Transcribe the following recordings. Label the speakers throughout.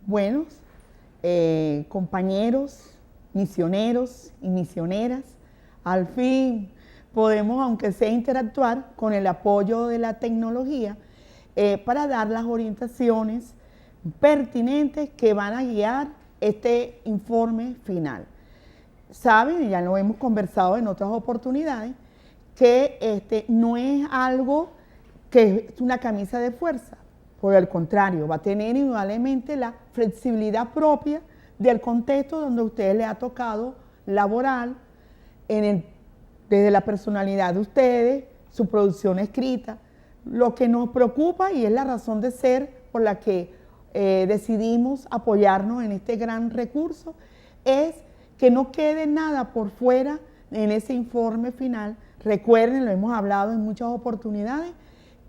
Speaker 1: buenos compañeros, misioneros y misioneras. Al fin podemos, aunque sea interactuar con el apoyo de la tecnología, para dar las orientaciones pertinentes que van a guiar este informe final. Saben, y ya lo hemos conversado en otras oportunidades, que no es algo que es una camisa de fuerza. Por el contrario, va a tener indudablemente la flexibilidad propia del contexto donde a usted le ha tocado laborar, desde la personalidad de ustedes, su producción escrita. Lo que nos preocupa, y es la razón de ser por la que decidimos apoyarnos en este gran recurso, es que no quede nada por fuera en ese informe final. Recuerden, lo hemos hablado en muchas oportunidades,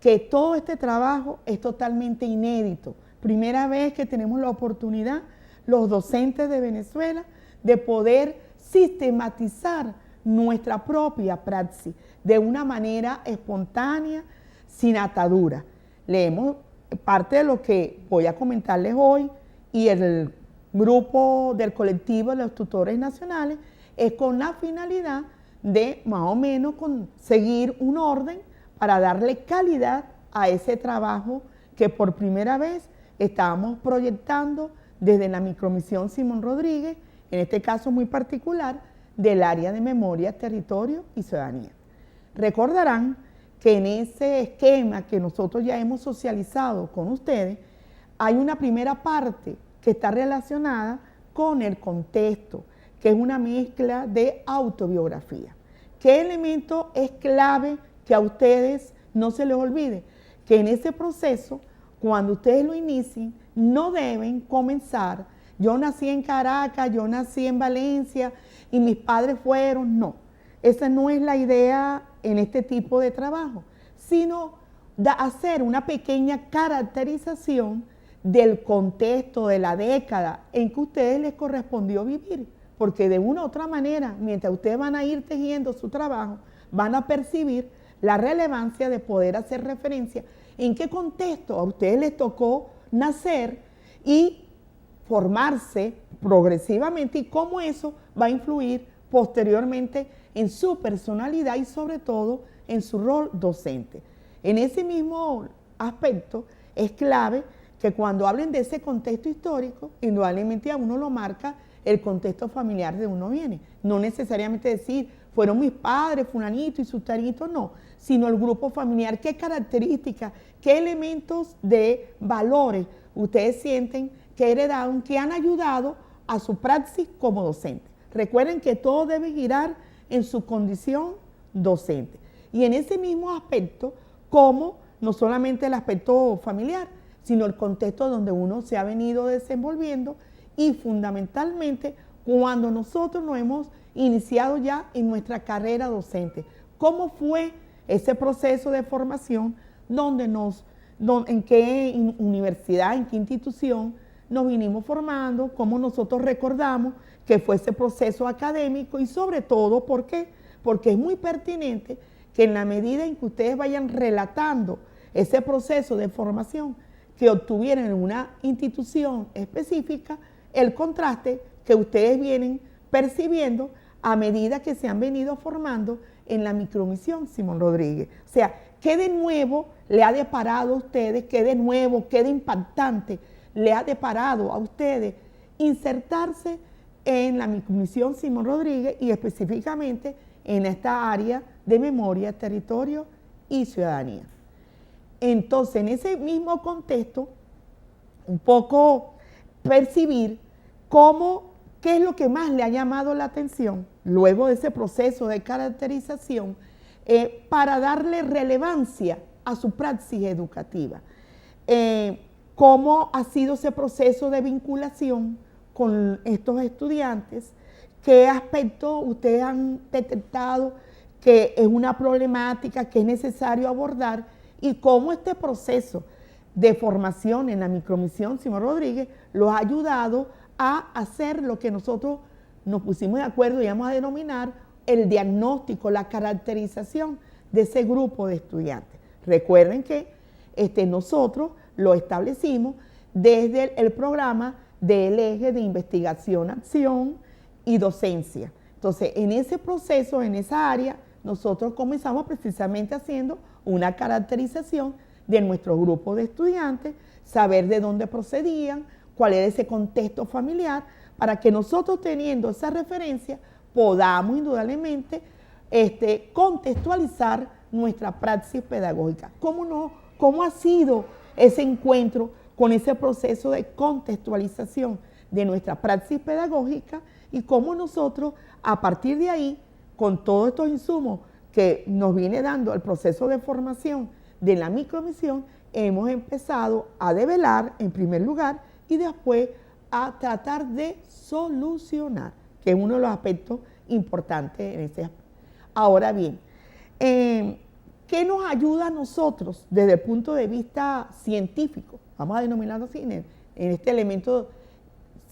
Speaker 1: que todo este trabajo es totalmente inédito. Primera vez que tenemos la oportunidad, los docentes de Venezuela, de poder sistematizar nuestra propia praxis de una manera espontánea, sin atadura. Leemos parte de lo que voy a comentarles hoy, y el grupo del colectivo de los tutores nacionales es con la finalidad de más o menos seguir un orden para darle calidad a ese trabajo que por primera vez estábamos proyectando desde la micromisión Simón Rodríguez, en este caso muy particular, del área de memoria, territorio y ciudadanía. Recordarán que en ese esquema que nosotros ya hemos socializado con ustedes, hay una primera parte que está relacionada con el contexto, que es una mezcla de autobiografía. ¿Qué elemento es clave que a ustedes no se les olvide? Que en ese proceso, cuando ustedes lo inicien, no deben comenzar, yo nací en Caracas, yo nací en Valencia y mis padres fueron, no. Esa no es la idea en este tipo de trabajo, sino hacer una pequeña caracterización del contexto, de la década en que a ustedes les correspondió vivir, porque de una u otra manera, mientras ustedes van a ir tejiendo su trabajo, van a percibir la relevancia de poder hacer referencia en qué contexto a ustedes les tocó nacer y formarse progresivamente, y cómo eso va a influir posteriormente en su personalidad y sobre todo en su rol docente. En ese mismo aspecto es clave que cuando hablen de ese contexto histórico, indudablemente a uno lo marca el contexto familiar de uno viene. No necesariamente decir, fueron mis padres, fulanito y sutanito, no, sino el grupo familiar, qué características, qué elementos de valores ustedes sienten que heredaron, que han ayudado a su praxis como docente. Recuerden que todo debe girar en su condición docente. Y en ese mismo aspecto, como no solamente el aspecto familiar, sino el contexto donde uno se ha venido desenvolviendo, y fundamentalmente cuando nosotros nos hemos iniciado ya en nuestra carrera docente. ¿Cómo fue ese proceso de formación? ¿En qué universidad, en qué institución nos vinimos formando? ¿Cómo nosotros recordamos que fue ese proceso académico? Y sobre todo, ¿por qué? Porque es muy pertinente que en la medida en que ustedes vayan relatando ese proceso de formación que obtuvieron en una institución específica, el contraste que ustedes vienen percibiendo a medida que se han venido formando en la micromisión Simón Rodríguez. O sea, ¿qué de nuevo le ha deparado a ustedes? ¿Qué de nuevo, qué de impactante le ha deparado a ustedes insertarse en la micromisión Simón Rodríguez y específicamente en esta área de memoria, territorio y ciudadanía? Entonces, en ese mismo contexto, un poco percibir qué es lo que más le ha llamado la atención luego de ese proceso de caracterización, para darle relevancia a su praxis educativa. ¿Cómo ha sido ese proceso de vinculación con estos estudiantes? ¿Qué aspectos ustedes han detectado que es una problemática que es necesario abordar? Y cómo este proceso de formación en la micromisión Simón Rodríguez los ha ayudado a hacer lo que nosotros nos pusimos de acuerdo y vamos a denominar el diagnóstico, la caracterización de ese grupo de estudiantes. Recuerden que nosotros lo establecimos desde el programa del eje de investigación, acción y docencia. Entonces, en ese proceso, en esa área, nosotros comenzamos precisamente haciendo una caracterización de nuestro grupo de estudiantes, saber de dónde procedían, cuál era ese contexto familiar, para que nosotros, teniendo esa referencia, podamos indudablemente contextualizar nuestra praxis pedagógica. ¿Cómo ha sido ese encuentro con ese proceso de contextualización de nuestra praxis pedagógica y cómo nosotros, a partir de ahí, con todos estos insumos que nos viene dando el proceso de formación de la micromisión, hemos empezado a develar en primer lugar y después a tratar de solucionar, que es uno de los aspectos importantes en ese aspecto. Ahora bien, ¿qué nos ayuda a nosotros desde el punto de vista científico? Vamos a denominarlo así, en este elemento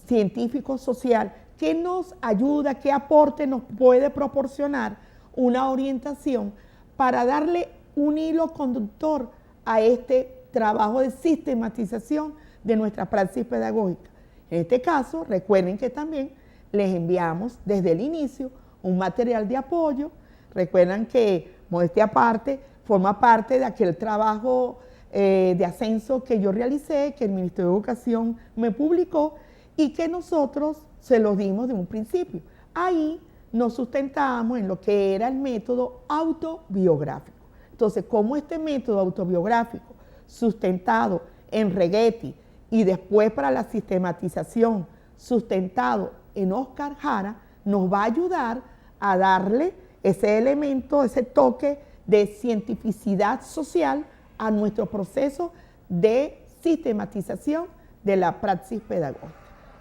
Speaker 1: científico-social. ¿Qué nos ayuda, qué aporte nos puede proporcionar una orientación para darle un hilo conductor a este trabajo de sistematización de nuestra praxis pedagógica? En este caso, recuerden que también les enviamos desde el inicio un material de apoyo. Recuerdan que, modestia aparte, forma parte de aquel trabajo de ascenso que yo realicé, que el Ministerio de Educación me publicó y que nosotros se los dimos de un principio. Ahí nos sustentamos en lo que era el método autobiográfico. Entonces, como este método autobiográfico, sustentado en Reggetti y después para la sistematización, sustentado en Oscar Jara, nos va a ayudar a darle ese elemento, ese toque de cientificidad social a nuestro proceso de sistematización de la praxis pedagógica.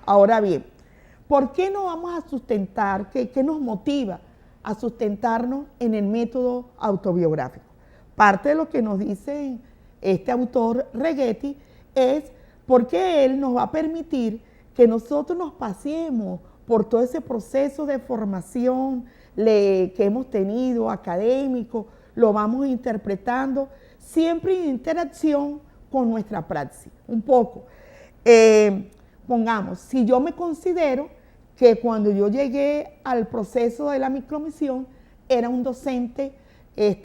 Speaker 1: Ahora bien, ¿por qué no vamos a sustentar, qué nos motiva a sustentarnos en el método autobiográfico? Parte de lo que nos dice este autor Reggetti es porque él nos va a permitir que nosotros nos paseemos por todo ese proceso de formación que hemos tenido, académico, lo vamos interpretando, siempre en interacción con nuestra praxis. Un poco, pongamos, si yo me considero que cuando yo llegué al proceso de la micromisión, era un docente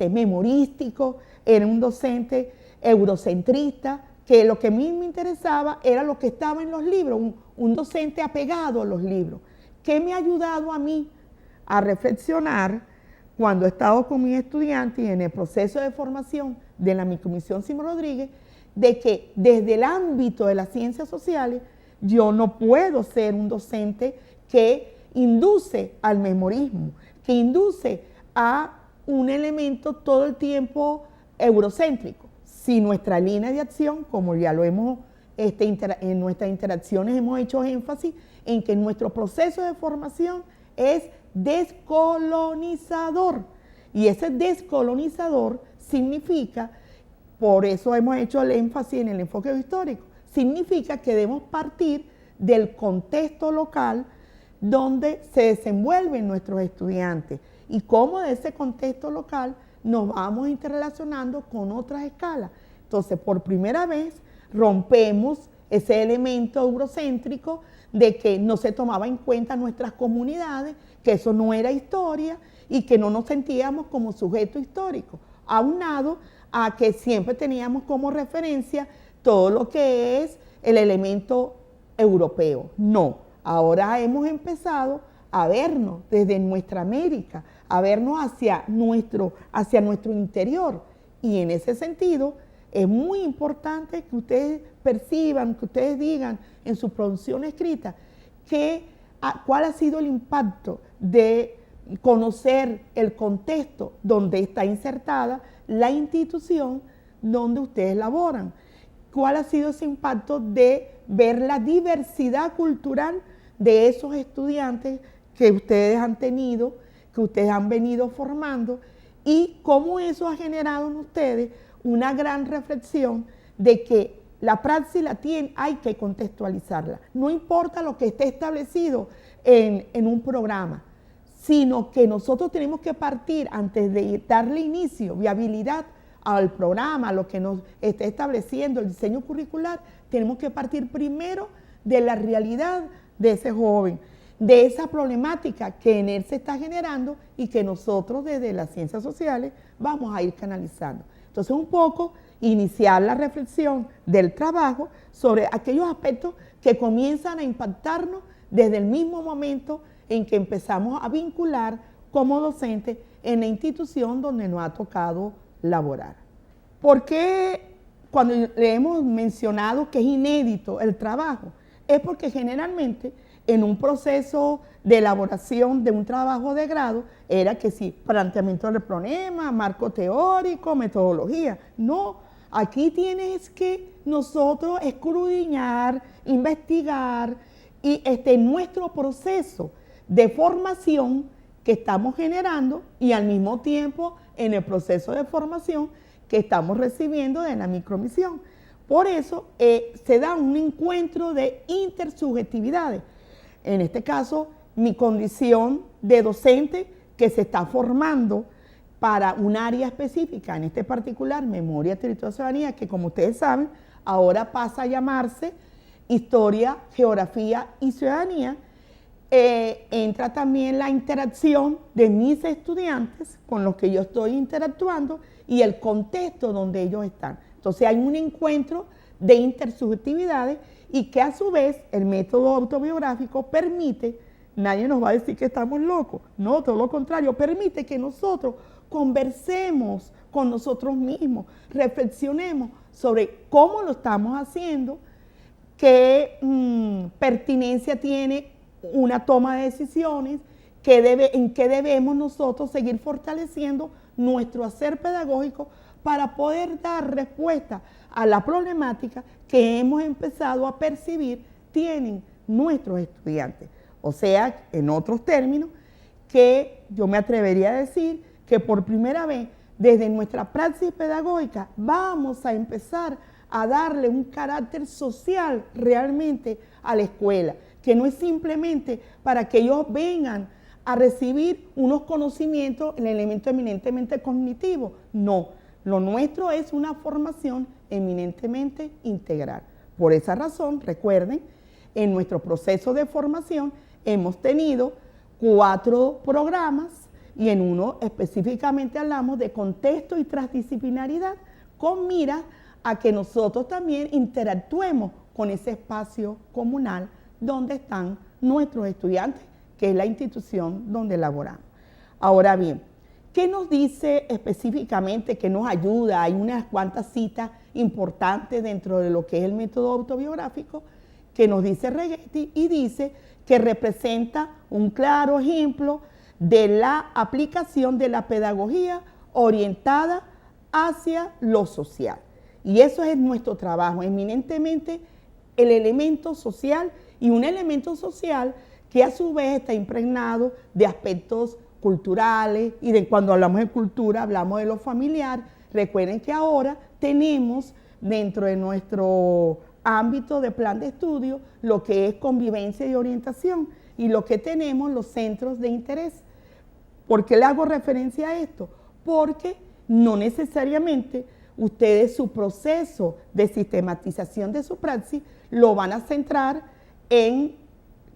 Speaker 1: memorístico, era un docente eurocentrista, que lo que a mí me interesaba era lo que estaba en los libros, un docente apegado a los libros. ¿Qué me ha ayudado a mí a reflexionar cuando he estado con mis estudiantes y en el proceso de formación de la micromisión Simón Rodríguez, de que desde el ámbito de las ciencias sociales yo no puedo ser un docente que induce al memorismo, que induce a un elemento todo el tiempo eurocéntrico? Si nuestra línea de acción, como ya lo hemos, en nuestras interacciones hemos hecho énfasis en que nuestro proceso de formación es descolonizador. Y ese descolonizador significa, por eso hemos hecho el énfasis en el enfoque histórico, significa que debemos partir del contexto local donde se desenvuelven nuestros estudiantes y cómo de ese contexto local nos vamos interrelacionando con otras escalas. Entonces, por primera vez, rompemos ese elemento eurocéntrico de que no se tomaba en cuenta nuestras comunidades, que eso no era historia y que no nos sentíamos como sujetos históricos, aunado a que siempre teníamos como referencia todo lo que es el elemento europeo. No, ahora hemos empezado a vernos desde nuestra América, a vernos hacia nuestro interior. Y en ese sentido, es muy importante que ustedes perciban, que ustedes digan en su producción escrita, cuál ha sido el impacto de conocer el contexto donde está insertada la institución donde ustedes laboran. ¿Cuál ha sido ese impacto de ver la diversidad cultural de esos estudiantes que ustedes han tenido, que ustedes han venido formando, y cómo eso ha generado en ustedes una gran reflexión de que la praxis hay que contextualizarla? No importa lo que esté establecido en un programa, sino que nosotros tenemos que partir, antes de darle inicio, viabilidad al programa, a lo que nos esté estableciendo el diseño curricular, tenemos que partir primero de la realidad de ese joven, de esa problemática que en él se está generando y que nosotros desde las ciencias sociales vamos a ir canalizando. Entonces, un poco iniciar la reflexión del trabajo sobre aquellos aspectos que comienzan a impactarnos desde el mismo momento en que empezamos a vincular como docentes en la institución donde nos ha tocado laborar. ¿Por qué cuando le hemos mencionado que es inédito el trabajo? Es porque generalmente en un proceso de elaboración de un trabajo de grado era que sí, planteamiento del problema, marco teórico, metodología. No, aquí tienes que nosotros escudriñar, investigar y nuestro proceso de formación que estamos generando y al mismo tiempo en el proceso de formación que estamos recibiendo de la micromisión. Por eso se da un encuentro de intersubjetividades. En este caso, mi condición de docente que se está formando para un área específica, en este particular, Memoria, Territorio y Ciudadanía, que como ustedes saben, ahora pasa a llamarse Historia, Geografía y Ciudadanía. Entra también la interacción de mis estudiantes con los que yo estoy interactuando y el contexto donde ellos están. Entonces hay un encuentro de intersubjetividades y que a su vez el método autobiográfico permite, nadie nos va a decir que estamos locos, no, todo lo contrario, permite que nosotros conversemos con nosotros mismos, reflexionemos sobre cómo lo estamos haciendo, qué pertinencia tiene una toma de decisiones, en qué debemos nosotros seguir fortaleciendo nuestro hacer pedagógico para poder dar respuesta a la problemática que hemos empezado a percibir tienen nuestros estudiantes. O sea, en otros términos, que yo me atrevería a decir que por primera vez desde nuestra praxis pedagógica vamos a empezar a darle un carácter social realmente a la escuela, que no es simplemente para que ellos vengan a recibir unos conocimientos en el elemento eminentemente cognitivo, no, lo nuestro es una formación eminentemente integral. Por esa razón, recuerden, en nuestro proceso de formación hemos tenido 4 programas y en uno específicamente hablamos de contexto y transdisciplinaridad con mira a que nosotros también interactuemos con ese espacio comunal donde están nuestros estudiantes, que es la institución donde laboramos. Ahora bien, ¿qué nos dice específicamente, qué nos ayuda? Hay unas cuantas citas importantes dentro de lo que es el método autobiográfico que nos dice Reggetti y dice que representa un claro ejemplo de la aplicación de la pedagogía orientada hacia lo social. Y eso es nuestro trabajo, eminentemente el elemento social y un elemento social que a su vez está impregnado de aspectos culturales y de cuando hablamos de cultura hablamos de lo familiar. Recuerden que ahora tenemos dentro de nuestro ámbito de plan de estudio lo que es convivencia y orientación y lo que tenemos los centros de interés. ¿Por qué le hago referencia a esto? Porque no necesariamente ustedes su proceso de sistematización de su praxis lo van a centrar en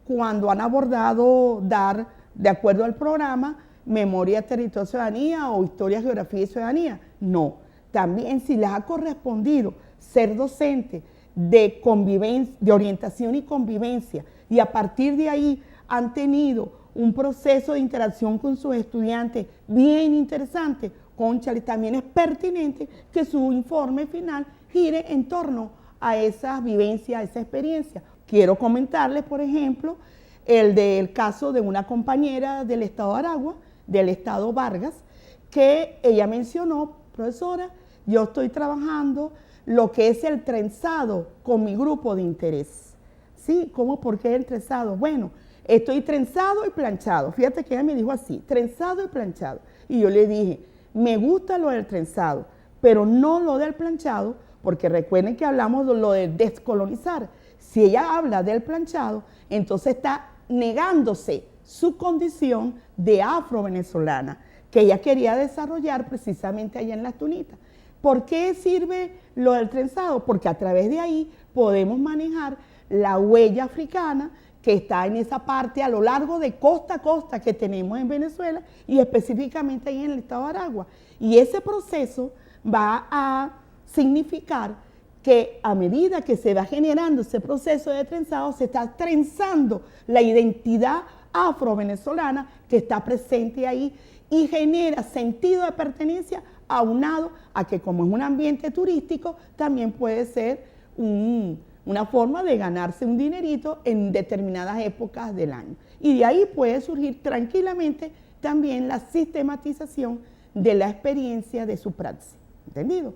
Speaker 1: cuando han abordado dar, de acuerdo al programa, Memoria, Territorio y Ciudadanía o Historia, Geografía y Ciudadanía. No, también si les ha correspondido ser docente de convivencia, de orientación y convivencia, y a partir de ahí han tenido un proceso de interacción con sus estudiantes bien interesante, cónchale, también es pertinente que su informe final gire en torno a esas vivencias, a esa experiencia. Quiero comentarles, por ejemplo, el del caso de una compañera del estado de Aragua, del estado Vargas, que ella mencionó, profesora, yo estoy trabajando lo que es el trenzado con mi grupo de interés. ¿Sí? ¿Cómo? ¿Por qué el trenzado? Bueno, estoy trenzado y planchado. Fíjate que ella me dijo así, trenzado y planchado. Y yo le dije, me gusta lo del trenzado, pero no lo del planchado, porque recuerden que hablamos de lo de descolonizar. Si ella habla del planchado, entonces está negándose su condición de afro-venezolana, que ella quería desarrollar precisamente allá en Las Tunitas. ¿Por qué sirve lo del trenzado? Porque a través de ahí podemos manejar la huella africana que está en esa parte a lo largo de costa a costa que tenemos en Venezuela y específicamente ahí en el estado de Aragua. Y ese proceso va a significar que a medida que se va generando ese proceso de trenzado, se está trenzando la identidad afro-venezolana que está presente ahí y genera sentido de pertenencia aunado a que como es un ambiente turístico, también puede ser una forma de ganarse un dinerito en determinadas épocas del año. Y de ahí puede surgir tranquilamente también la sistematización de la experiencia de su praxis. ¿Entendido?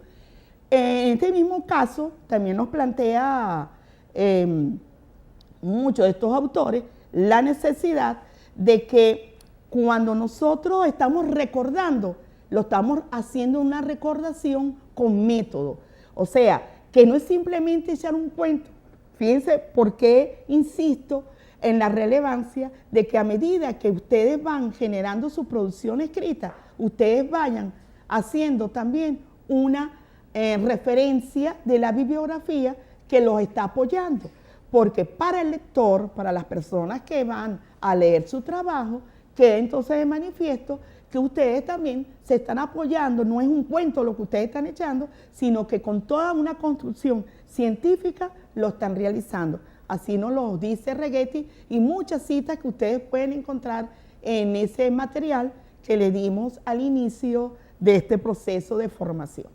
Speaker 1: En este mismo caso, también nos plantea muchos de estos autores la necesidad de que cuando nosotros estamos recordando, lo estamos haciendo una recordación con método. O sea, que no es simplemente echar un cuento. Fíjense por qué insisto en la relevancia de que a medida que ustedes van generando su producción escrita, ustedes vayan haciendo también una referencia de la bibliografía que los está apoyando. Porque para el lector, para las personas que van a leer su trabajo, queda entonces de manifiesto que ustedes también se están apoyando, no es un cuento lo que ustedes están echando, sino que con toda una construcción científica lo están realizando. Así nos lo dice Reggetti y muchas citas que ustedes pueden encontrar en ese material que le dimos al inicio de este proceso de formación.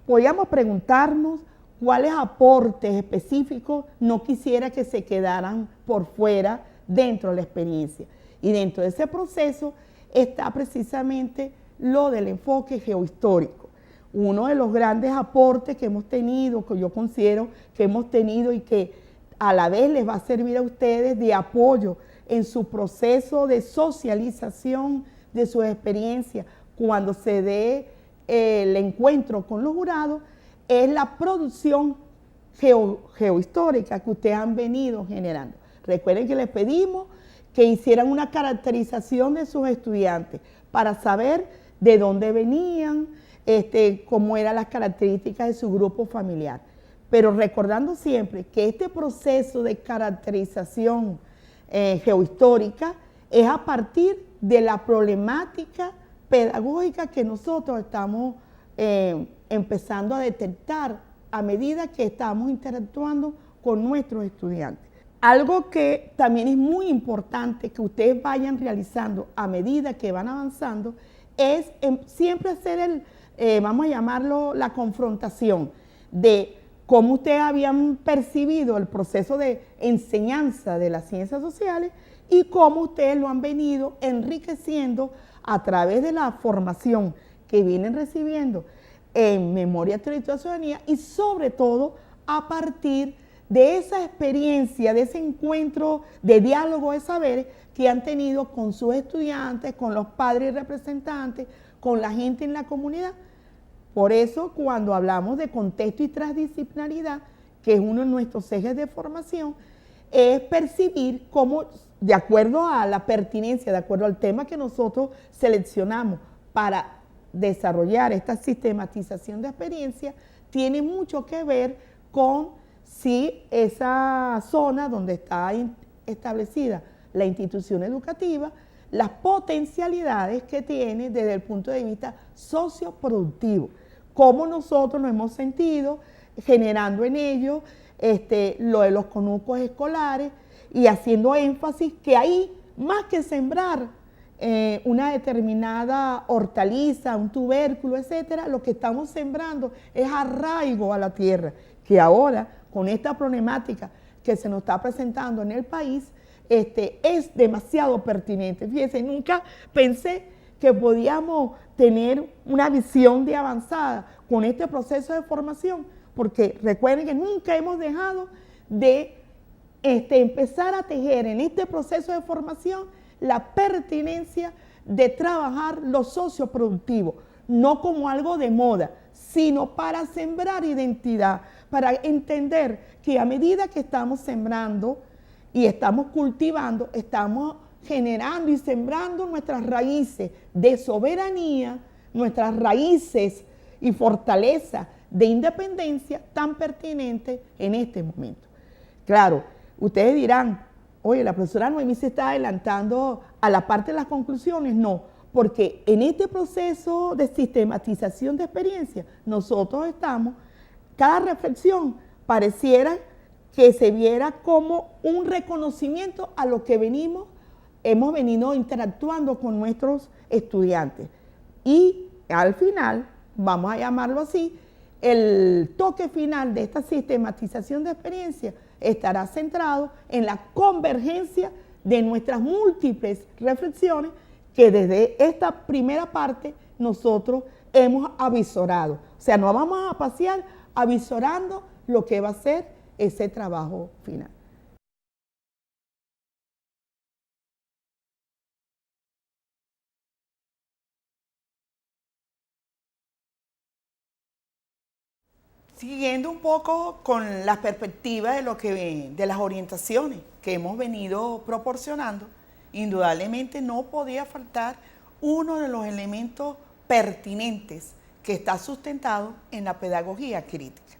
Speaker 1: Podríamos preguntarnos cuáles aportes específicos no quisiera que se quedaran por fuera dentro de la experiencia. Y dentro de ese proceso está precisamente lo del enfoque geohistórico. Uno de los grandes aportes que hemos tenido, que yo considero que hemos tenido y que a la vez les va a servir a ustedes de apoyo en su proceso de socialización de sus experiencias cuando se dé el encuentro con los jurados, es la producción geohistórica que ustedes han venido generando. Recuerden que les pedimos que hicieran una caracterización de sus estudiantes para saber de dónde venían, cómo eran las características de su grupo familiar. Pero recordando siempre que este proceso de caracterización geohistórica es a partir de la problemática pedagógica que nosotros estamos empezando a detectar a medida que estamos interactuando con nuestros estudiantes. Algo que también es muy importante que ustedes vayan realizando a medida que van avanzando es siempre hacer vamos a llamarlo la confrontación de cómo ustedes habían percibido el proceso de enseñanza de las ciencias sociales y cómo ustedes lo han venido enriqueciendo a través de la formación que vienen recibiendo en memoria, territorio y ciudadanía y sobre todo a partir de esa experiencia, de ese encuentro de diálogo de saberes que han tenido con sus estudiantes, con los padres y representantes, con la gente en la comunidad. Por eso, cuando hablamos de contexto y transdisciplinaridad, que es uno de nuestros ejes de formación, es percibir cómo, de acuerdo a la pertinencia, de acuerdo al tema que nosotros seleccionamos para desarrollar esta sistematización de experiencia, tiene mucho que ver con si esa zona donde está establecida la institución educativa, las potencialidades que tiene desde el punto de vista socioproductivo, cómo nosotros nos hemos sentido generando en ellos lo de los conucos escolares y haciendo énfasis que ahí, más que sembrar una determinada hortaliza, un tubérculo, etcétera, lo que estamos sembrando es arraigo a la tierra, que ahora con esta problemática que se nos está presentando en el país, es demasiado pertinente. Fíjense, nunca pensé que podíamos tener una visión de avanzada con este proceso de formación, porque recuerden que nunca hemos dejado de empezar a tejer en este proceso de formación la pertinencia de trabajar lo socioproductivo, no como algo de moda, sino para sembrar identidad, para entender que a medida que estamos sembrando y estamos cultivando, estamos generando y sembrando nuestras raíces de soberanía, nuestras raíces y fortaleza de independencia tan pertinente en este momento. Claro, ustedes dirán, oye, la profesora Noemí se está adelantando a la parte de las conclusiones. No, porque en este proceso de sistematización de experiencia, nosotros estamos, cada reflexión pareciera que se viera como un reconocimiento a lo que hemos venido interactuando con nuestros estudiantes. Y al final, vamos a llamarlo así, el toque final de esta sistematización de experiencia estará centrado en la convergencia de nuestras múltiples reflexiones que desde esta primera parte nosotros hemos avisorado. O sea, nos vamos a pasear avisorando lo que va a ser ese trabajo final. Siguiendo un poco con la perspectiva de las orientaciones que hemos venido proporcionando, indudablemente no podía faltar uno de los elementos pertinentes que está sustentado en la pedagogía crítica.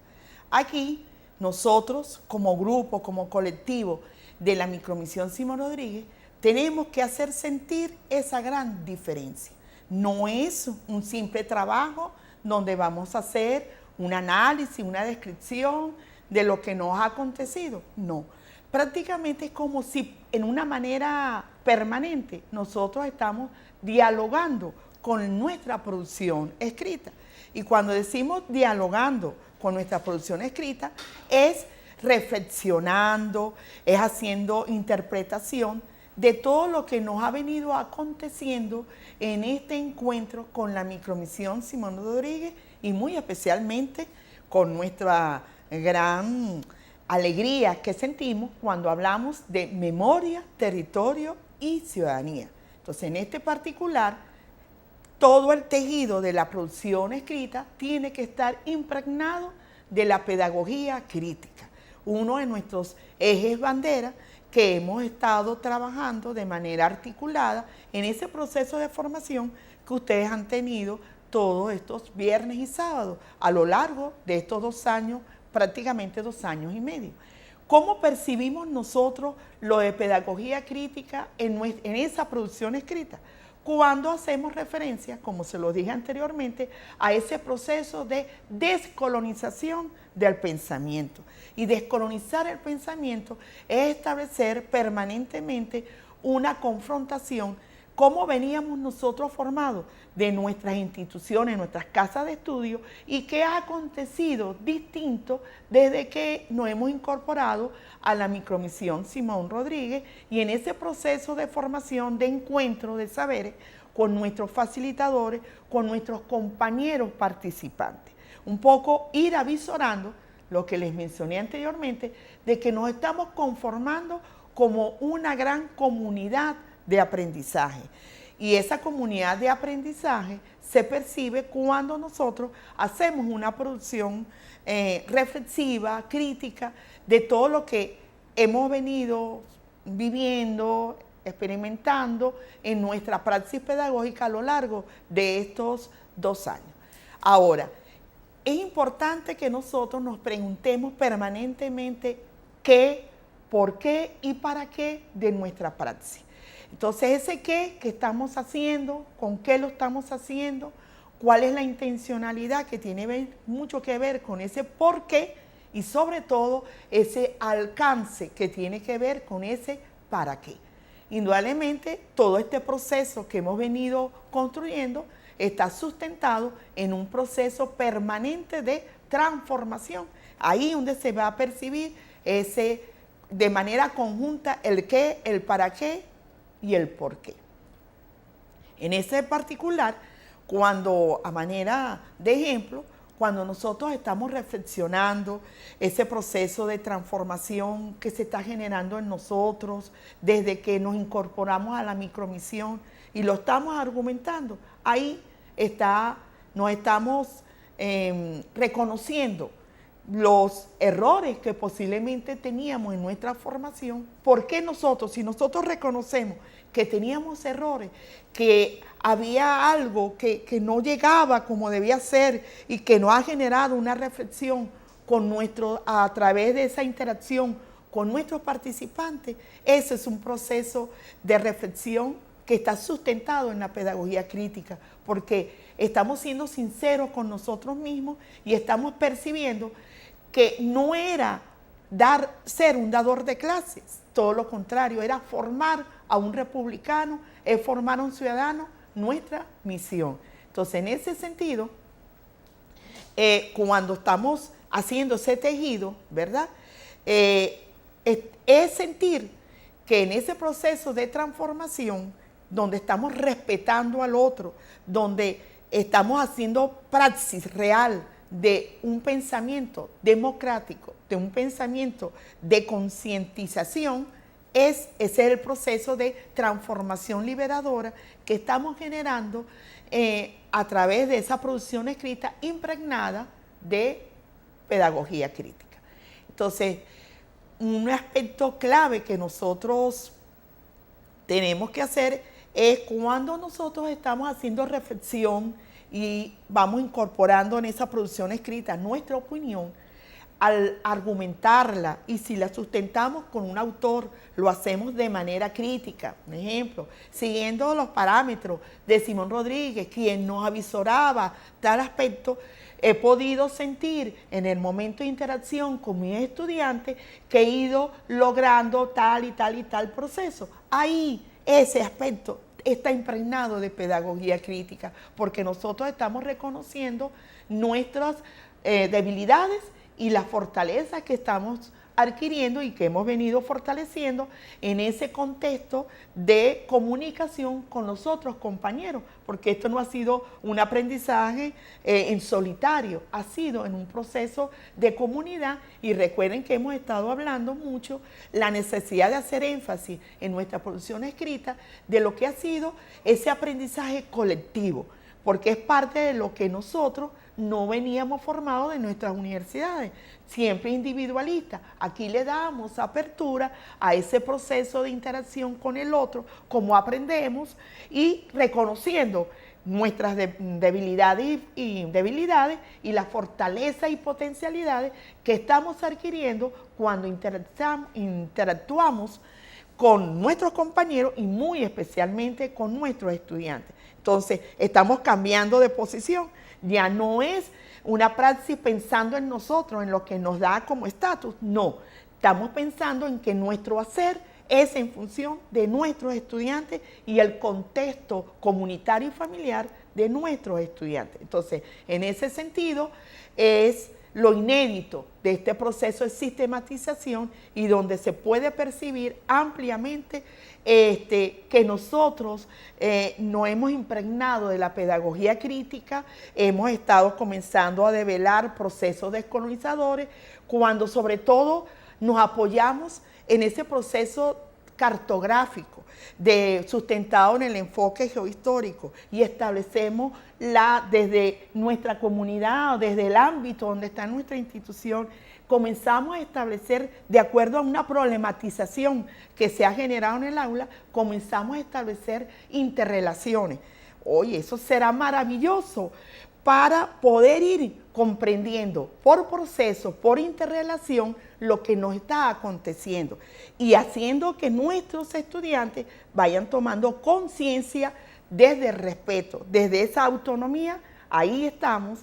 Speaker 1: Aquí nosotros como grupo, como colectivo de la Micromisión Simón Rodríguez, tenemos que hacer sentir esa gran diferencia. No es un simple trabajo donde vamos a hacer un análisis, una descripción de lo que nos ha acontecido. No, prácticamente es como si en una manera permanente nosotros estamos dialogando con nuestra producción escrita. Y cuando decimos dialogando con nuestra producción escrita, es reflexionando, es haciendo interpretación de todo lo que nos ha venido aconteciendo en este encuentro con la Micromisión Simón Rodríguez y muy especialmente con nuestra gran alegría que sentimos cuando hablamos de memoria, territorio y ciudadanía. Entonces, en este particular, todo el tejido de la producción escrita tiene que estar impregnado de la pedagogía crítica, uno de nuestros ejes bandera que hemos estado trabajando de manera articulada en ese proceso de formación que ustedes han tenido todos estos viernes y sábados a lo largo de estos 2 años, prácticamente 2 años y medio. ¿Cómo percibimos nosotros lo de pedagogía crítica en esa producción escrita? Cuando hacemos referencia, como se lo dije anteriormente, a ese proceso de descolonización del pensamiento. Y descolonizar el pensamiento es establecer permanentemente una confrontación, cómo veníamos nosotros formados de nuestras instituciones, nuestras casas de estudio, y qué ha acontecido distinto desde que nos hemos incorporado a la Micromisión Simón Rodríguez y en ese proceso de formación, de encuentro de saberes con nuestros facilitadores, con nuestros compañeros participantes. Un poco ir avisorando lo que les mencioné anteriormente, de que nos estamos conformando como una gran comunidad de aprendizaje. Y esa comunidad de aprendizaje se percibe cuando nosotros hacemos una producción reflexiva, crítica, de todo lo que hemos venido viviendo, experimentando en nuestra praxis pedagógica a lo largo de estos 2 años. Ahora, es importante que nosotros nos preguntemos permanentemente qué, por qué y para qué de nuestra praxis. Entonces, ese qué que estamos haciendo, con qué lo estamos haciendo, cuál es la intencionalidad que tiene mucho que ver con ese por qué y sobre todo ese alcance que tiene que ver con ese para qué. Indudablemente, todo este proceso que hemos venido construyendo está sustentado en un proceso permanente de transformación. Ahí donde se va a percibir de manera conjunta el qué, el para qué y el por qué. En ese particular, cuando a manera de ejemplo, cuando nosotros estamos reflexionando ese proceso de transformación que se está generando en nosotros desde que nos incorporamos a la micromisión y lo estamos argumentando, ahí nos estamos reconociendo los errores que posiblemente teníamos en nuestra formación. ¿Por qué nosotros, si nosotros reconocemos que teníamos errores, que había algo que no llegaba como debía ser y que nos ha generado una reflexión a través de esa interacción con nuestros participantes? Ese es un proceso de reflexión que está sustentado en la pedagogía crítica, porque estamos siendo sinceros con nosotros mismos y estamos percibiendo que no era ser un dador de clases, todo lo contrario, era formar a un republicano, es formar a un ciudadano, nuestra misión. Entonces, en ese sentido, cuando estamos haciendo ese tejido, ¿verdad? Es sentir que en ese proceso de transformación, donde estamos respetando al otro, donde estamos haciendo praxis real de un pensamiento democrático, de un pensamiento de concientización, ese es el proceso de transformación liberadora que estamos generando a través de esa producción escrita impregnada de pedagogía crítica. Entonces, un aspecto clave que nosotros tenemos que hacer es cuando nosotros estamos haciendo reflexión y vamos incorporando en esa producción escrita nuestra opinión, al argumentarla y si la sustentamos con un autor, lo hacemos de manera crítica. Por ejemplo, siguiendo los parámetros de Simón Rodríguez, quien nos avisoraba tal aspecto, he podido sentir en el momento de interacción con mis estudiantes que he ido logrando tal y tal y tal proceso. Ahí ese aspecto está impregnado de pedagogía crítica, porque nosotros estamos reconociendo nuestras debilidades y las fortalezas que estamos adquiriendo y que hemos venido fortaleciendo en ese contexto de comunicación con los otros compañeros, porque esto no ha sido un aprendizaje en solitario, ha sido en un proceso de comunidad. Y recuerden que hemos estado hablando mucho la necesidad de hacer énfasis en nuestra producción escrita de lo que ha sido ese aprendizaje colectivo, porque es parte de lo que nosotros no veníamos formados de nuestras universidades, siempre individualistas. Aquí le damos apertura a ese proceso de interacción con el otro, como aprendemos, y reconociendo nuestras debilidades y las fortalezas y potencialidades que estamos adquiriendo cuando interactuamos con nuestros compañeros y muy especialmente con nuestros estudiantes. Entonces, estamos cambiando de posición. Ya no es una praxis pensando en nosotros, en lo que nos da como estatus. No, estamos pensando en que nuestro hacer es en función de nuestros estudiantes y el contexto comunitario y familiar de nuestros estudiantes. Entonces, en ese sentido, es lo inédito de este proceso de sistematización y donde se puede percibir ampliamente que nosotros nos hemos impregnado de la pedagogía crítica, hemos estado comenzando a develar procesos descolonizadores, cuando sobre todo nos apoyamos en ese proceso cartográfico sustentado en el enfoque geohistórico y establecemos desde nuestra comunidad o desde el ámbito donde está nuestra institución, comenzamos a establecer, de acuerdo a una problematización que se ha generado en el aula, comenzamos a establecer interrelaciones. Oye, eso será maravilloso para poder ir comprendiendo por proceso, por interrelación, lo que nos está aconteciendo y haciendo que nuestros estudiantes vayan tomando conciencia desde el respeto, desde esa autonomía. Ahí estamos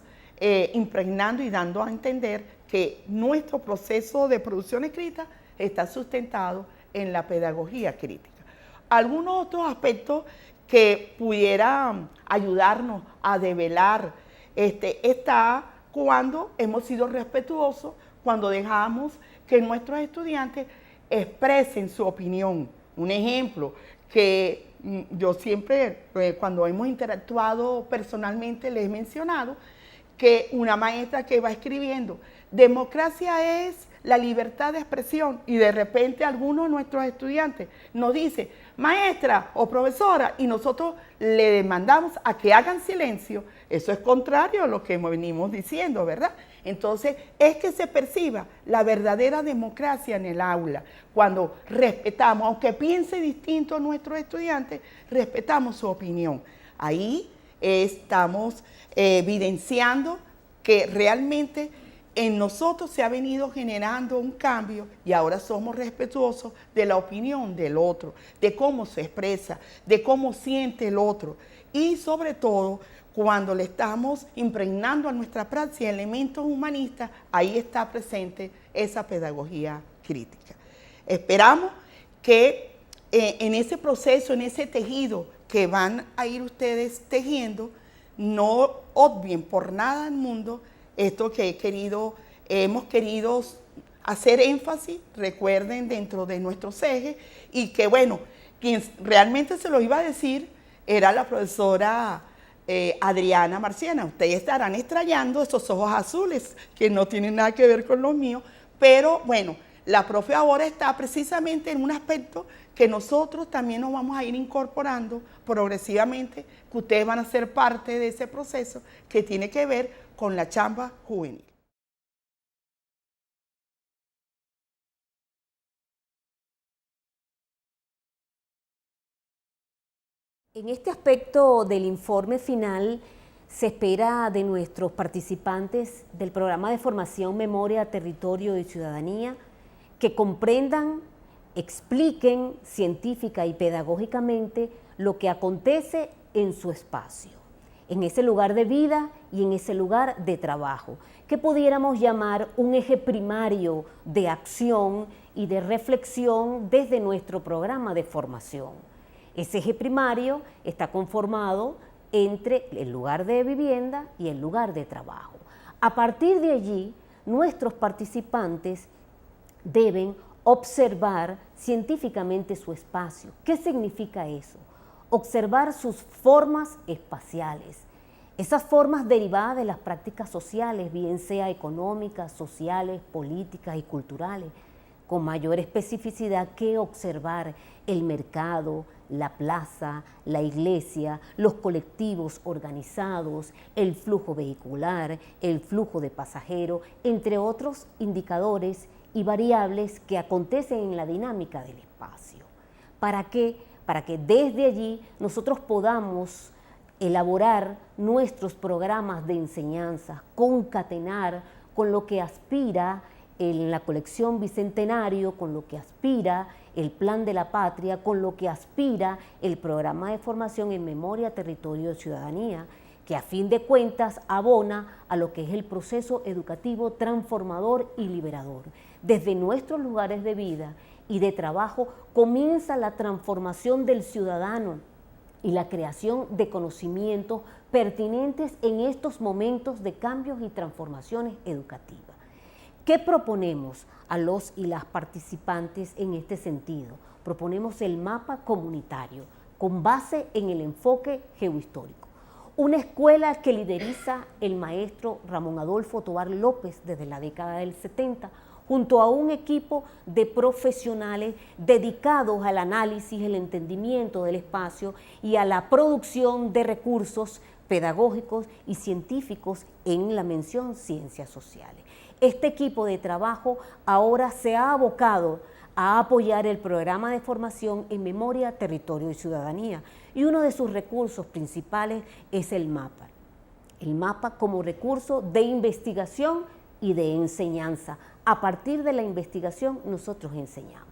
Speaker 1: impregnando y dando a entender que nuestro proceso de producción escrita está sustentado en la pedagogía crítica. Algunos otros aspectos que pudieran ayudarnos a develar está cuando hemos sido respetuosos, cuando dejamos que nuestros estudiantes expresen su opinión. Un ejemplo que yo siempre, cuando hemos interactuado personalmente, les he mencionado que una maestra que va escribiendo, democracia es la libertad de expresión, y de repente algunos de nuestros estudiantes nos dice, maestra o profesora, y nosotros le demandamos a que hagan silencio. Eso es contrario a lo que venimos diciendo, ¿verdad? Entonces, es que se perciba la verdadera democracia en el aula, cuando respetamos, aunque piense distinto a nuestros estudiantes, respetamos su opinión. Ahí estamos evidenciando que realmente en nosotros se ha venido generando un cambio y ahora somos respetuosos de la opinión del otro, de cómo se expresa, de cómo siente el otro y sobre todo cuando le estamos impregnando a nuestra práctica elementos humanistas, ahí está presente esa pedagogía crítica. Esperamos que en ese proceso, en ese tejido que van a ir ustedes tejiendo, no obvien por nada del mundo esto que hemos querido hacer énfasis, recuerden, dentro de nuestros ejes, y que bueno, quien realmente se lo iba a decir era la profesora Adriana Marciana. Ustedes estarán extrañando esos ojos azules que no tienen nada que ver con los míos, pero bueno, la profe ahora está precisamente en un aspecto que nosotros también nos vamos a ir incorporando progresivamente, que ustedes van a ser parte de ese proceso que tiene que ver con la chamba juvenil.
Speaker 2: En este aspecto del informe final, se espera de nuestros participantes del programa de formación Memoria, Territorio y Ciudadanía que comprendan, expliquen científica y pedagógicamente lo que acontece en su espacio, en ese lugar de vida y en ese lugar de trabajo, que pudiéramos llamar un eje primario de acción y de reflexión desde nuestro programa de formación. Ese eje primario está conformado entre el lugar de vivienda y el lugar de trabajo. A partir de allí, nuestros participantes deben observar científicamente su espacio. ¿Qué significa eso? Observar sus formas espaciales, esas formas derivadas de las prácticas sociales, bien sea económicas, sociales, políticas y culturales, con mayor especificidad que observar el mercado, la plaza, la iglesia, los colectivos organizados, el flujo vehicular, el flujo de pasajeros, entre otros indicadores y variables que acontecen en la dinámica del espacio. ¿Para qué? Para que desde allí nosotros podamos elaborar nuestros programas de enseñanza, concatenar con lo que aspira en la colección Bicentenario, con lo que aspira el Plan de la Patria, con lo que aspira el programa de formación en Memoria, Territorio y Ciudadanía, que a fin de cuentas abona a lo que es el proceso educativo transformador y liberador. Desde nuestros lugares de vida y de trabajo comienza la transformación del ciudadano y la creación de conocimientos pertinentes en estos momentos de cambios y transformaciones educativas. ¿Qué proponemos a los y las participantes en este sentido? Proponemos el mapa comunitario con base en el enfoque geohistórico. Una escuela que lideriza el maestro Ramón Adolfo Tovar López desde la década del 70, junto a un equipo de profesionales dedicados al análisis, el entendimiento del espacio y a la producción de recursos pedagógicos y científicos en la mención ciencias sociales. Este equipo de trabajo ahora se ha abocado a apoyar el programa de formación en Memoria, Territorio y Ciudadanía, y uno de sus recursos principales es el mapa. El mapa como recurso de investigación y de enseñanza. A partir de la investigación nosotros enseñamos.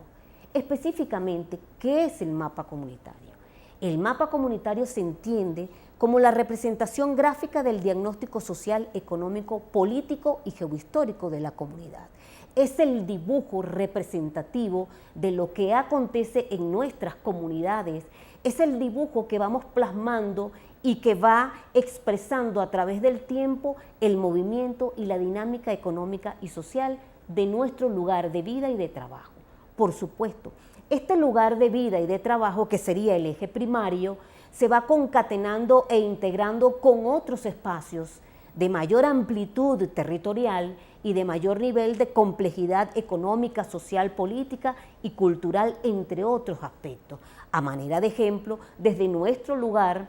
Speaker 2: Específicamente, ¿qué es el mapa comunitario? El mapa comunitario se entiende como la representación gráfica del diagnóstico social, económico, político y geohistórico de la comunidad. Es el dibujo representativo de lo que acontece en nuestras comunidades, es el dibujo que vamos plasmando y que va expresando a través del tiempo el movimiento y la dinámica económica y social de nuestro lugar de vida y de trabajo. Por supuesto, este lugar de vida y de trabajo, que sería el eje primario, se va concatenando e integrando con otros espacios de mayor amplitud territorial y de mayor nivel de complejidad económica, social, política y cultural, entre otros aspectos. A manera de ejemplo, desde nuestro lugar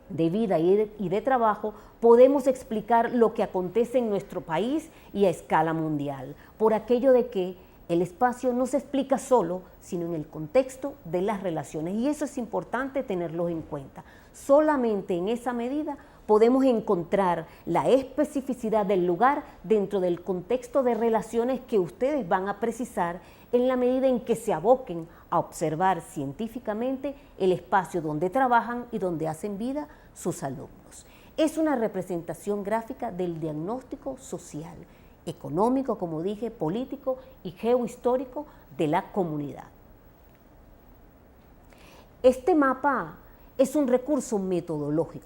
Speaker 2: de vida y de trabajo, podemos explicar lo que acontece en nuestro país y a escala mundial, por aquello de que el espacio no se explica solo, sino en el contexto de las relaciones, y eso es importante tenerlo en cuenta. Solamente en esa medida podemos encontrar la especificidad del lugar dentro del contexto de relaciones que ustedes van a precisar en la medida en que se aboquen a observar científicamente el espacio donde trabajan y donde hacen vida sus alumnos. Es una representación gráfica del diagnóstico social, económico, como dije, político y geohistórico de la comunidad. Este mapa es un recurso metodológico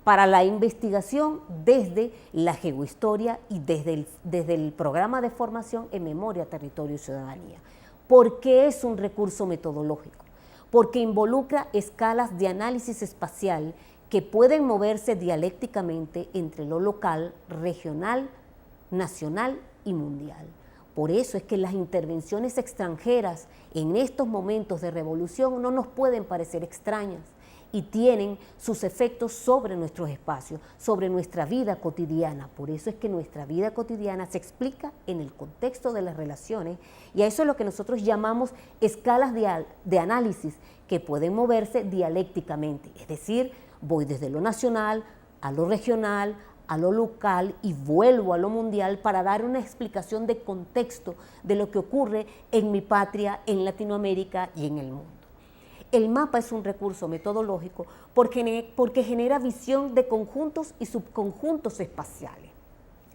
Speaker 2: para la investigación desde la geohistoria y desde el programa de formación en memoria, territorio y ciudadanía. ¿Por qué es un recurso metodológico? Porque involucra escalas de análisis espacial que pueden moverse dialécticamente entre lo local, regional, nacional y mundial. Por eso es que las intervenciones extranjeras en estos momentos de revolución no nos pueden parecer extrañas y tienen sus efectos sobre nuestros espacios, sobre nuestra vida cotidiana. Por eso es que nuestra vida cotidiana se explica en el contexto de las relaciones, y a eso es lo que nosotros llamamos escalas de análisis que pueden moverse dialécticamente, es decir, voy desde lo nacional a lo regional, a lo local y vuelvo a lo mundial para dar una explicación de contexto de lo que ocurre en mi patria, en Latinoamérica y en el mundo. El mapa es un recurso metodológico porque genera visión de conjuntos y subconjuntos espaciales.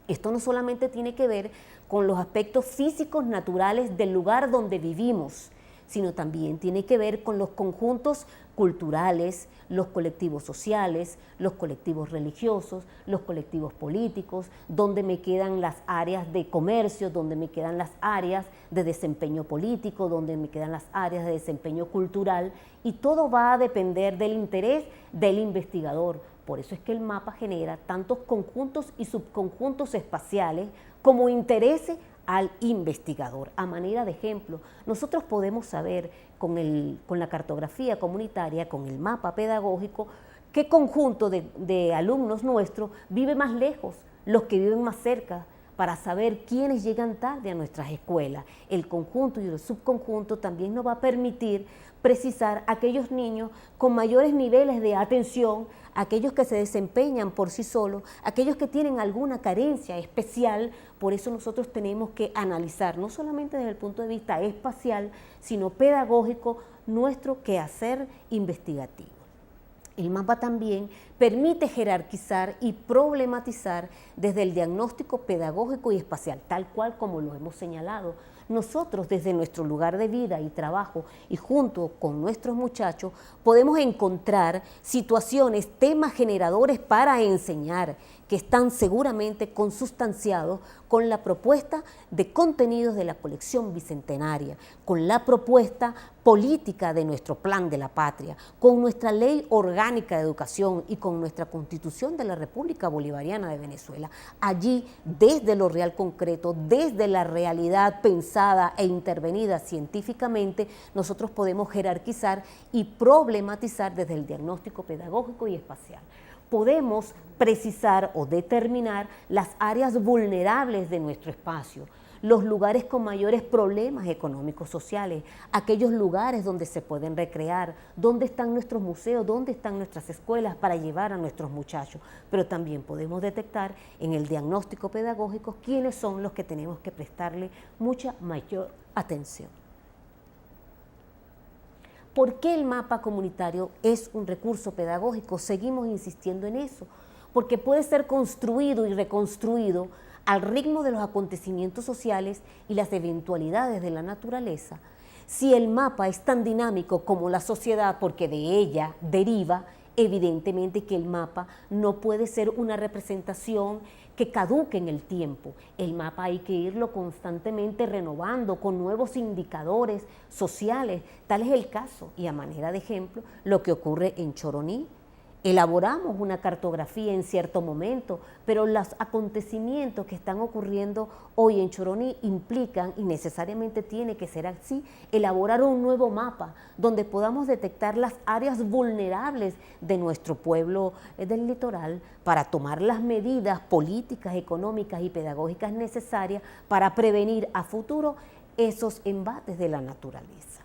Speaker 2: Esto no solamente tiene que ver con los aspectos físicos naturales del lugar donde vivimos, sino también tiene que ver con los conjuntos culturales, los colectivos sociales, los colectivos religiosos, los colectivos políticos, donde me quedan las áreas de comercio, donde me quedan las áreas de desempeño político, donde me quedan las áreas de desempeño cultural, y todo va a depender del interés del investigador. Por eso es que el mapa genera tantos conjuntos y subconjuntos espaciales como intereses al investigador. A manera de ejemplo, nosotros podemos saber con la cartografía comunitaria, con el mapa pedagógico, qué conjunto de alumnos nuestros vive más lejos, los que viven más cerca, para saber quiénes llegan tarde a nuestras escuelas. El conjunto y el subconjunto también nos va a permitir precisar aquellos niños con mayores niveles de atención, aquellos que se desempeñan por sí solos, aquellos que tienen alguna carencia especial. Por eso nosotros tenemos que analizar, no solamente desde el punto de vista espacial, sino pedagógico, nuestro quehacer investigativo. El mapa también permite jerarquizar y problematizar desde el diagnóstico pedagógico y espacial, tal cual como lo hemos señalado. Nosotros desde nuestro lugar de vida y trabajo y junto con nuestros muchachos podemos encontrar situaciones, temas generadores para enseñar que están seguramente consustanciados con la propuesta de contenidos de la colección bicentenaria, con la propuesta política de nuestro plan de la patria, con nuestra ley orgánica de educación y con nuestra Constitución de la República Bolivariana de Venezuela. Allí, desde lo real concreto, desde la realidad pensada e intervenida científicamente, nosotros podemos jerarquizar y problematizar desde el diagnóstico pedagógico y espacial. Podemos precisar o determinar las áreas vulnerables de nuestro espacio, los lugares con mayores problemas económicos sociales, aquellos lugares donde se pueden recrear, dónde están nuestros museos, dónde están nuestras escuelas para llevar a nuestros muchachos. Pero también podemos detectar en el diagnóstico pedagógico quiénes son los que tenemos que prestarle mucha mayor atención. ¿Por qué el mapa comunitario es un recurso pedagógico? Seguimos insistiendo en eso, porque puede ser construido y reconstruido al ritmo de los acontecimientos sociales y las eventualidades de la naturaleza. Si el mapa es tan dinámico como la sociedad, porque de ella deriva, evidentemente que el mapa no puede ser una representación que caduque en el tiempo. El mapa hay que irlo constantemente renovando con nuevos indicadores sociales. Tal es el caso, y a manera de ejemplo, lo que ocurre en Choroní, elaboramos una cartografía en cierto momento, pero los acontecimientos que están ocurriendo hoy en Choroní implican, y necesariamente tiene que ser así, elaborar un nuevo mapa donde podamos detectar las áreas vulnerables de nuestro pueblo del litoral para tomar las medidas políticas, económicas y pedagógicas necesarias para prevenir a futuro esos embates de la naturaleza.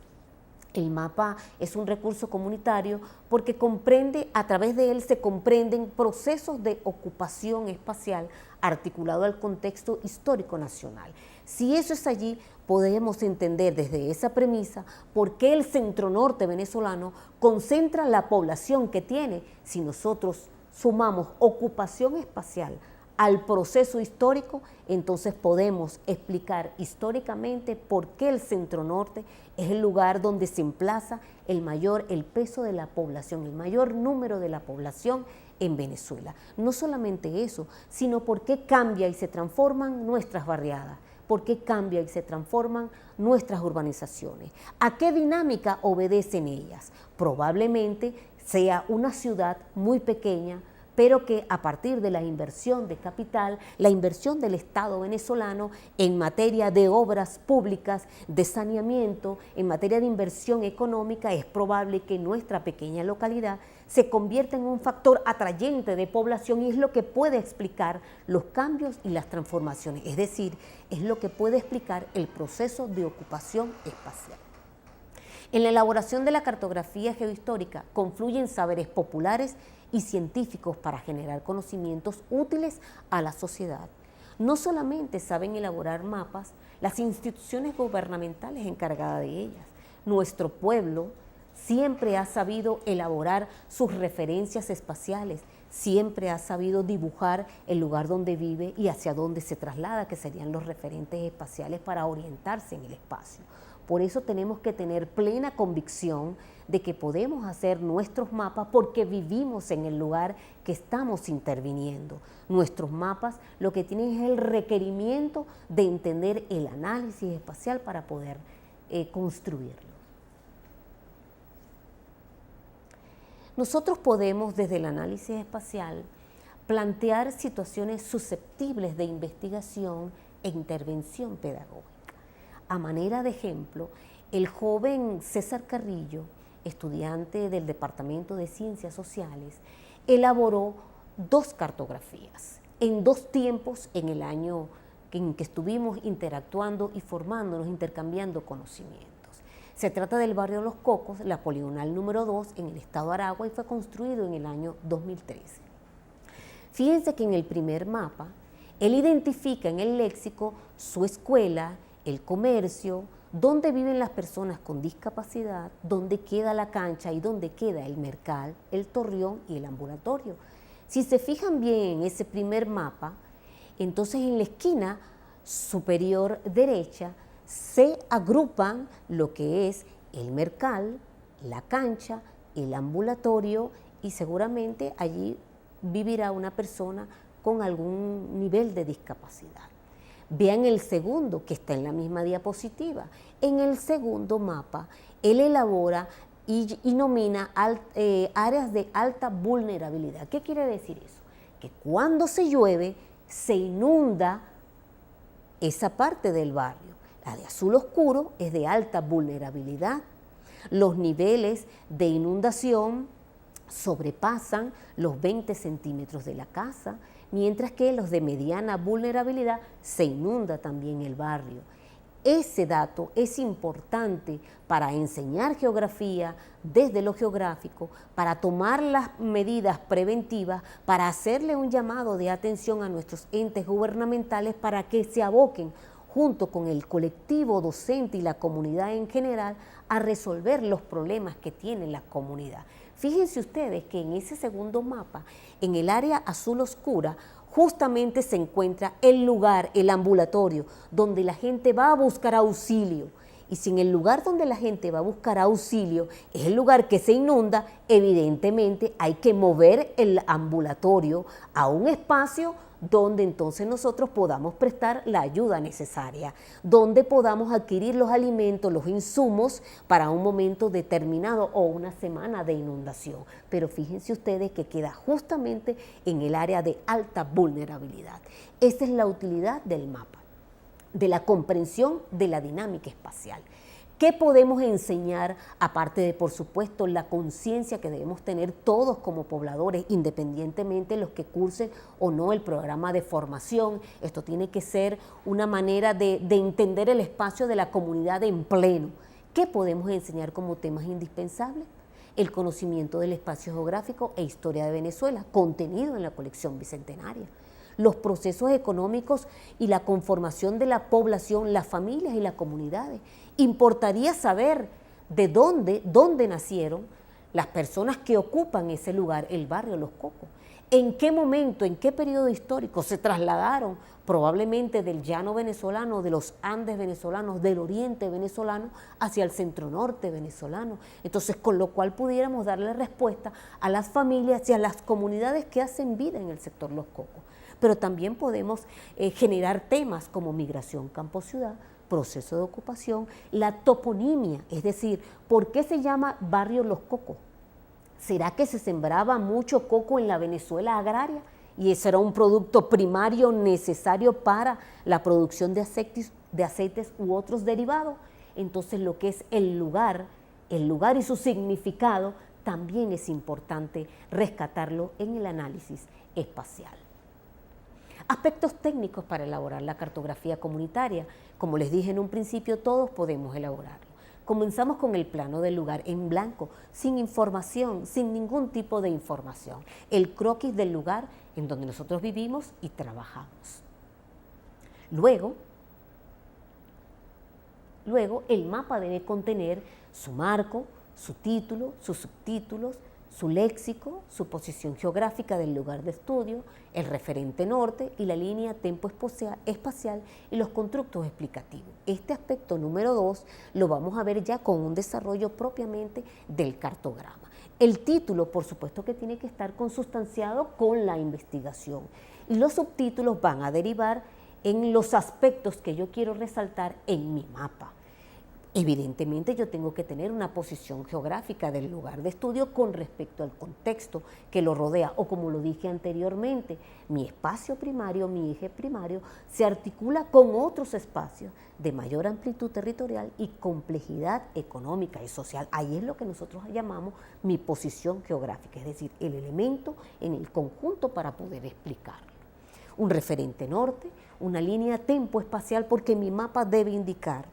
Speaker 2: El mapa es un recurso comunitario porque comprende, a través de él se comprenden procesos de ocupación espacial articulado al contexto histórico nacional. Si eso es allí, podemos entender desde esa premisa por qué el centro norte venezolano concentra la población que tiene. Si nosotros sumamos ocupación espacial al proceso histórico, entonces podemos explicar históricamente por qué el centro norte es el lugar donde se emplaza el peso de la población, el mayor número de la población en Venezuela. No solamente eso, sino por qué cambia y se transforman nuestras barriadas, por qué cambia y se transforman nuestras urbanizaciones, a qué dinámica obedecen ellas. Probablemente sea una ciudad muy pequeña, pero que a partir de la inversión de capital, la inversión del Estado venezolano en materia de obras públicas, de saneamiento, en materia de inversión económica, es probable que nuestra pequeña localidad se convierta en un factor atrayente de población y es lo que puede explicar los cambios y las transformaciones, es decir, es lo que puede explicar el proceso de ocupación espacial. En la elaboración de la cartografía geohistórica confluyen saberes populares y científicos para generar conocimientos útiles a la sociedad. No solamente saben elaborar mapas las instituciones gubernamentales encargadas de ellas. Nuestro pueblo siempre ha sabido elaborar sus referencias espaciales, siempre ha sabido dibujar el lugar donde vive y hacia dónde se traslada, que serían los referentes espaciales para orientarse en el espacio. Por eso tenemos que tener plena convicción de que podemos hacer nuestros mapas porque vivimos en el lugar que estamos interviniendo. Nuestros mapas lo que tienen es el requerimiento de entender el análisis espacial para poder construirlo. Nosotros podemos, desde el análisis espacial, plantear situaciones susceptibles de investigación e intervención pedagógica. A manera de ejemplo, el joven César Carrillo, estudiante del Departamento de Ciencias Sociales, elaboró 2 cartografías en 2 tiempos en el año en que estuvimos interactuando y formándonos, intercambiando conocimientos. Se trata del barrio Los Cocos, la poligonal número 2 en el estado Aragua y fue construido en el año 2013. Fíjense que en el primer mapa, él identifica en el léxico su escuela, el comercio, dónde viven las personas con discapacidad, dónde queda la cancha y dónde queda el mercal, el torreón y el ambulatorio. Si se fijan bien en ese primer mapa, entonces en la esquina superior derecha se agrupan lo que es el mercal, la cancha, el ambulatorio y seguramente allí vivirá una persona con algún nivel de discapacidad. Vean el segundo, que está en la misma diapositiva. En el segundo mapa, él elabora y nomina áreas de alta vulnerabilidad. ¿Qué quiere decir eso? Que cuando se llueve, se inunda esa parte del barrio. La de azul oscuro es de alta vulnerabilidad. Los niveles de inundación sobrepasan los 20 centímetros de la casa, mientras que los de mediana vulnerabilidad se inunda también el barrio. Ese dato es importante para enseñar geografía desde lo geográfico, para tomar las medidas preventivas, para hacerle un llamado de atención a nuestros entes gubernamentales para que se aboquen junto con el colectivo docente y la comunidad en general a resolver los problemas que tiene la comunidad. Fíjense ustedes que en ese segundo mapa, en el área azul oscura, justamente se encuentra el lugar, el ambulatorio, donde la gente va a buscar auxilio Y si en el lugar donde la gente va a buscar auxilio es el lugar que se inunda, evidentemente hay que mover el ambulatorio a un espacio donde entonces nosotros podamos prestar la ayuda necesaria, donde podamos adquirir los alimentos, los insumos para un momento determinado o una semana de inundación. Pero fíjense ustedes que queda justamente en el área de alta vulnerabilidad. Esa es la utilidad del mapa, de la comprensión de la dinámica espacial. ¿Qué podemos enseñar, aparte de, por supuesto, la conciencia que debemos tener todos como pobladores, independientemente de los que cursen o no el programa de formación? Esto tiene que ser una manera de entender el espacio de la comunidad en pleno. ¿Qué podemos enseñar como temas indispensables? El conocimiento del espacio geográfico e historia de Venezuela, contenido en la colección bicentenaria. Los procesos económicos y la conformación de la población, las familias y las comunidades. Importaría saber de dónde nacieron las personas que ocupan ese lugar, el barrio Los Cocos. ¿En qué momento, en qué periodo histórico se trasladaron probablemente del llano venezolano, de los Andes venezolanos, del oriente venezolano hacia el centro norte venezolano? Entonces, con lo cual pudiéramos darle respuesta a las familias y a las comunidades que hacen vida en el sector Los Cocos. Pero también podemos generar temas como migración campo-ciudad, proceso de ocupación, la toponimia, es decir, ¿por qué se llama barrio Los Cocos? ¿Será que se sembraba mucho coco en la Venezuela agraria? Y ese era un producto primario necesario para la producción de aceites u otros derivados. Entonces lo que es el lugar y su significado también es importante rescatarlo en el análisis espacial. Aspectos técnicos para elaborar la cartografía comunitaria. Como les dije en un principio, todos podemos elaborarlo. Comenzamos con el plano del lugar en blanco, sin información, sin ningún tipo de información. El croquis del lugar en donde nosotros vivimos y trabajamos. Luego el mapa debe contener su marco, su título, sus subtítulos, su léxico, su posición geográfica del lugar de estudio, el referente norte y la línea tempo espacial y los constructos explicativos. Este aspecto número 2 lo vamos a ver ya con un desarrollo propiamente del cartograma. El título, por supuesto que tiene que estar consustanciado con la investigación y los subtítulos van a derivar en los aspectos que yo quiero resaltar en mi mapa. Evidentemente yo tengo que tener una posición geográfica del lugar de estudio con respecto al contexto que lo rodea, o como lo dije anteriormente, mi espacio primario, mi eje primario, se articula con otros espacios de mayor amplitud territorial y complejidad económica y social. Ahí es lo que nosotros llamamos mi posición geográfica, es decir, el elemento en el conjunto para poder explicarlo. Un referente norte, una línea tempo espacial, porque mi mapa debe indicar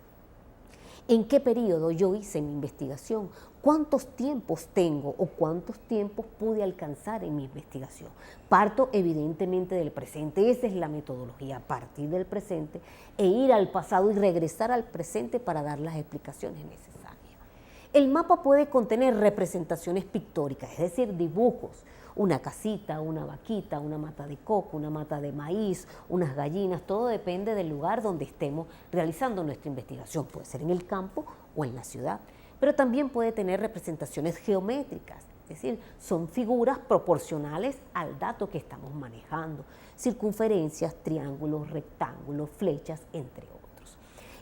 Speaker 2: en qué periodo yo hice mi investigación, cuántos tiempos tengo o cuántos tiempos pude alcanzar en mi investigación. Parto evidentemente del presente, esa es la metodología, partir del presente e ir al pasado y regresar al presente para dar las explicaciones necesarias. El mapa puede contener representaciones pictóricas, es decir, dibujos, una casita, una vaquita, una mata de coco, una mata de maíz, unas gallinas, todo depende del lugar donde estemos realizando nuestra investigación, puede ser en el campo o en la ciudad, pero también puede tener representaciones geométricas, es decir, son figuras proporcionales al dato que estamos manejando, circunferencias, triángulos, rectángulos, flechas, entre otros.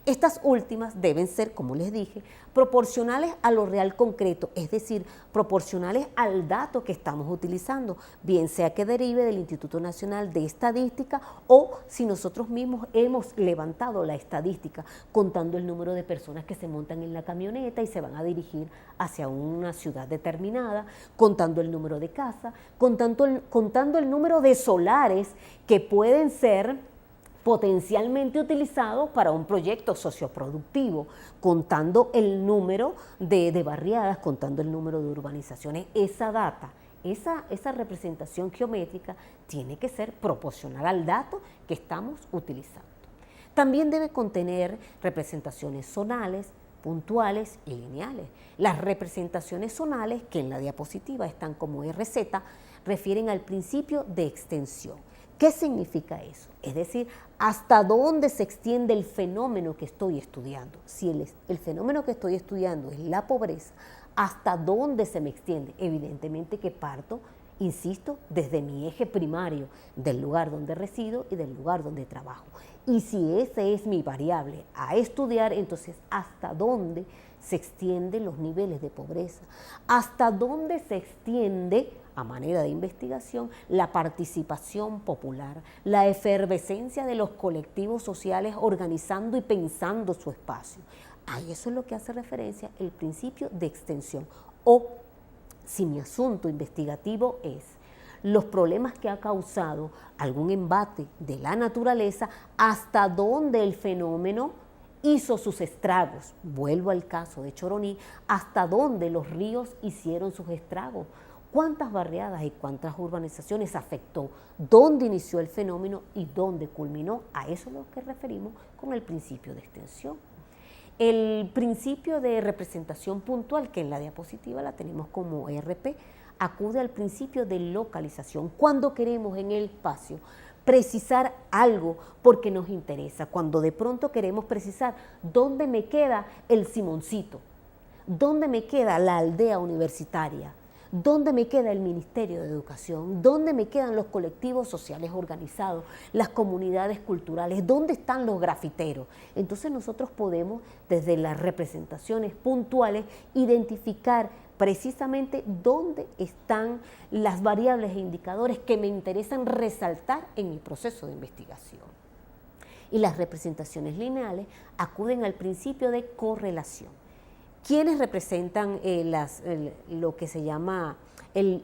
Speaker 2: Estas últimas deben ser, como les dije, proporcionales a lo real concreto, es decir, proporcionales al dato que estamos utilizando, bien sea que derive del Instituto Nacional de Estadística o si nosotros mismos hemos levantado la estadística contando el número de personas que se montan en la camioneta y se van a dirigir hacia una ciudad determinada, contando el número de casas, contando el número de solares que pueden ser potencialmente utilizados para un proyecto socioproductivo, contando el número de barriadas, contando el número de urbanizaciones. Esa data, esa representación geométrica tiene que ser proporcional al dato que estamos utilizando. También debe contener representaciones zonales, puntuales y lineales. Las representaciones zonales, que en la diapositiva están como RZ, refieren al principio de extensión. ¿Qué significa eso? Es decir, ¿hasta dónde se extiende el fenómeno que estoy estudiando? Si el fenómeno que estoy estudiando es la pobreza, ¿hasta dónde se me extiende? Evidentemente que parto, insisto, desde mi eje primario, del lugar donde resido y del lugar donde trabajo. Y si esa es mi variable a estudiar, entonces ¿hasta dónde se extienden los niveles de pobreza? ¿Hasta dónde se extiende, a manera de investigación, la participación popular, la efervescencia de los colectivos sociales organizando y pensando su espacio? A eso es lo que hace referencia el principio de extensión. O, si mi asunto investigativo es los problemas que ha causado algún embate de la naturaleza, hasta dónde el fenómeno hizo sus estragos. Vuelvo al caso de Choroní, hasta dónde los ríos hicieron sus estragos, cuántas barriadas y cuántas urbanizaciones afectó, dónde inició el fenómeno y dónde culminó. A eso es lo que referimos con el principio de extensión. El principio de representación puntual, que en la diapositiva la tenemos como ERP, acude al principio de localización. Cuando queremos en el espacio precisar algo porque nos interesa, cuando de pronto queremos precisar dónde me queda el Simoncito, dónde me queda la aldea universitaria, dónde me queda el Ministerio de Educación, dónde me quedan los colectivos sociales organizados, las comunidades culturales, dónde están los grafiteros. Entonces nosotros podemos, desde las representaciones puntuales, identificar precisamente dónde están las variables e indicadores que me interesan resaltar en mi proceso de investigación. Y las representaciones lineales acuden al principio de correlación. ¿Quiénes representan lo que se llama el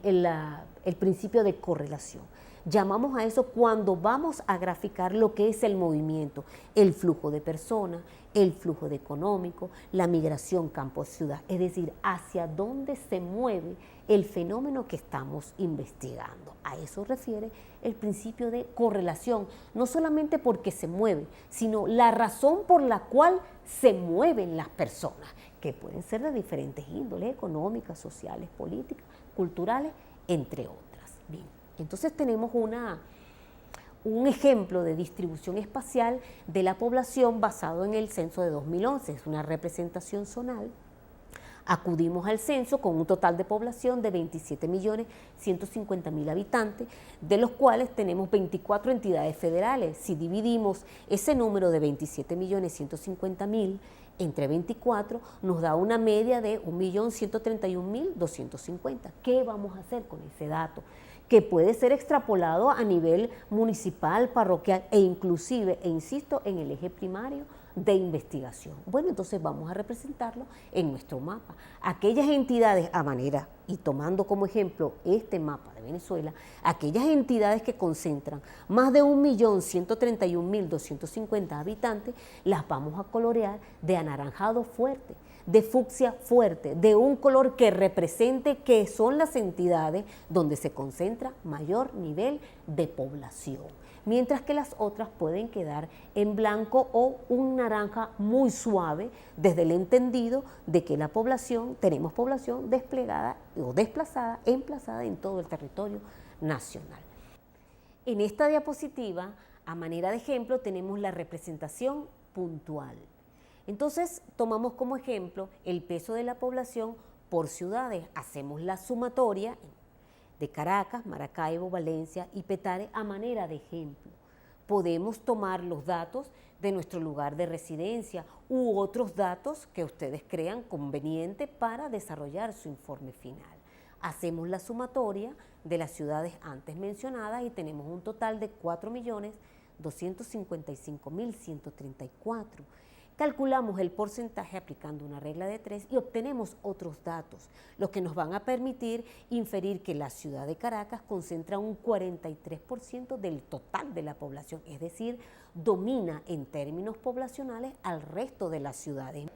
Speaker 2: principio de correlación? Llamamos a eso cuando vamos a graficar lo que es el movimiento, el flujo de personas, el flujo de económico, la migración campo-ciudad, es decir, hacia dónde se mueve el fenómeno que estamos investigando. A eso refiere el principio de correlación, no solamente porque se mueve, sino la razón por la cual se mueven las personas, que pueden ser de diferentes índoles, económicas, sociales, políticas, culturales, entre otras. Bien, entonces tenemos un ejemplo de distribución espacial de la población basado en el censo de 2011, es una representación zonal. Acudimos al censo con un total de población de 27.150.000 habitantes, de los cuales tenemos 24 entidades federales. Si dividimos ese número de 27.150.000 entre 24, nos da una media de 1.131.250. ¿Qué vamos a hacer con ese dato? Que puede ser extrapolado a nivel municipal, parroquial e inclusive, e insisto, en el eje primario de investigación. Bueno, entonces vamos a representarlo en nuestro mapa. Aquellas entidades a manera, y tomando como ejemplo este mapa de Venezuela, aquellas entidades que concentran más de 1.131.250 habitantes, las vamos a colorear de anaranjado fuerte, de fucsia fuerte, de un color que represente que son las entidades donde se concentra mayor nivel de población, mientras que las otras pueden quedar en blanco o un naranja muy suave, desde el entendido de que la población, tenemos población desplegada o desplazada, emplazada en todo el territorio nacional. En esta diapositiva, a manera de ejemplo, tenemos la representación puntual. Entonces, tomamos como ejemplo el peso de la población por ciudades, hacemos la sumatoria de Caracas, Maracaibo, Valencia y Petare a manera de ejemplo. Podemos tomar los datos de nuestro lugar de residencia u otros datos que ustedes crean conveniente para desarrollar su informe final. Hacemos la sumatoria de las ciudades antes mencionadas y tenemos un total de 4.255.134. Calculamos el porcentaje aplicando una regla de 3 y obtenemos otros datos, lo que nos van a permitir inferir que la ciudad de Caracas concentra un 43% del total de la población, es decir, domina en términos poblacionales al resto de las ciudades.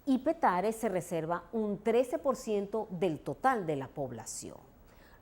Speaker 2: Y Petare se reserva un 13% del total de la población.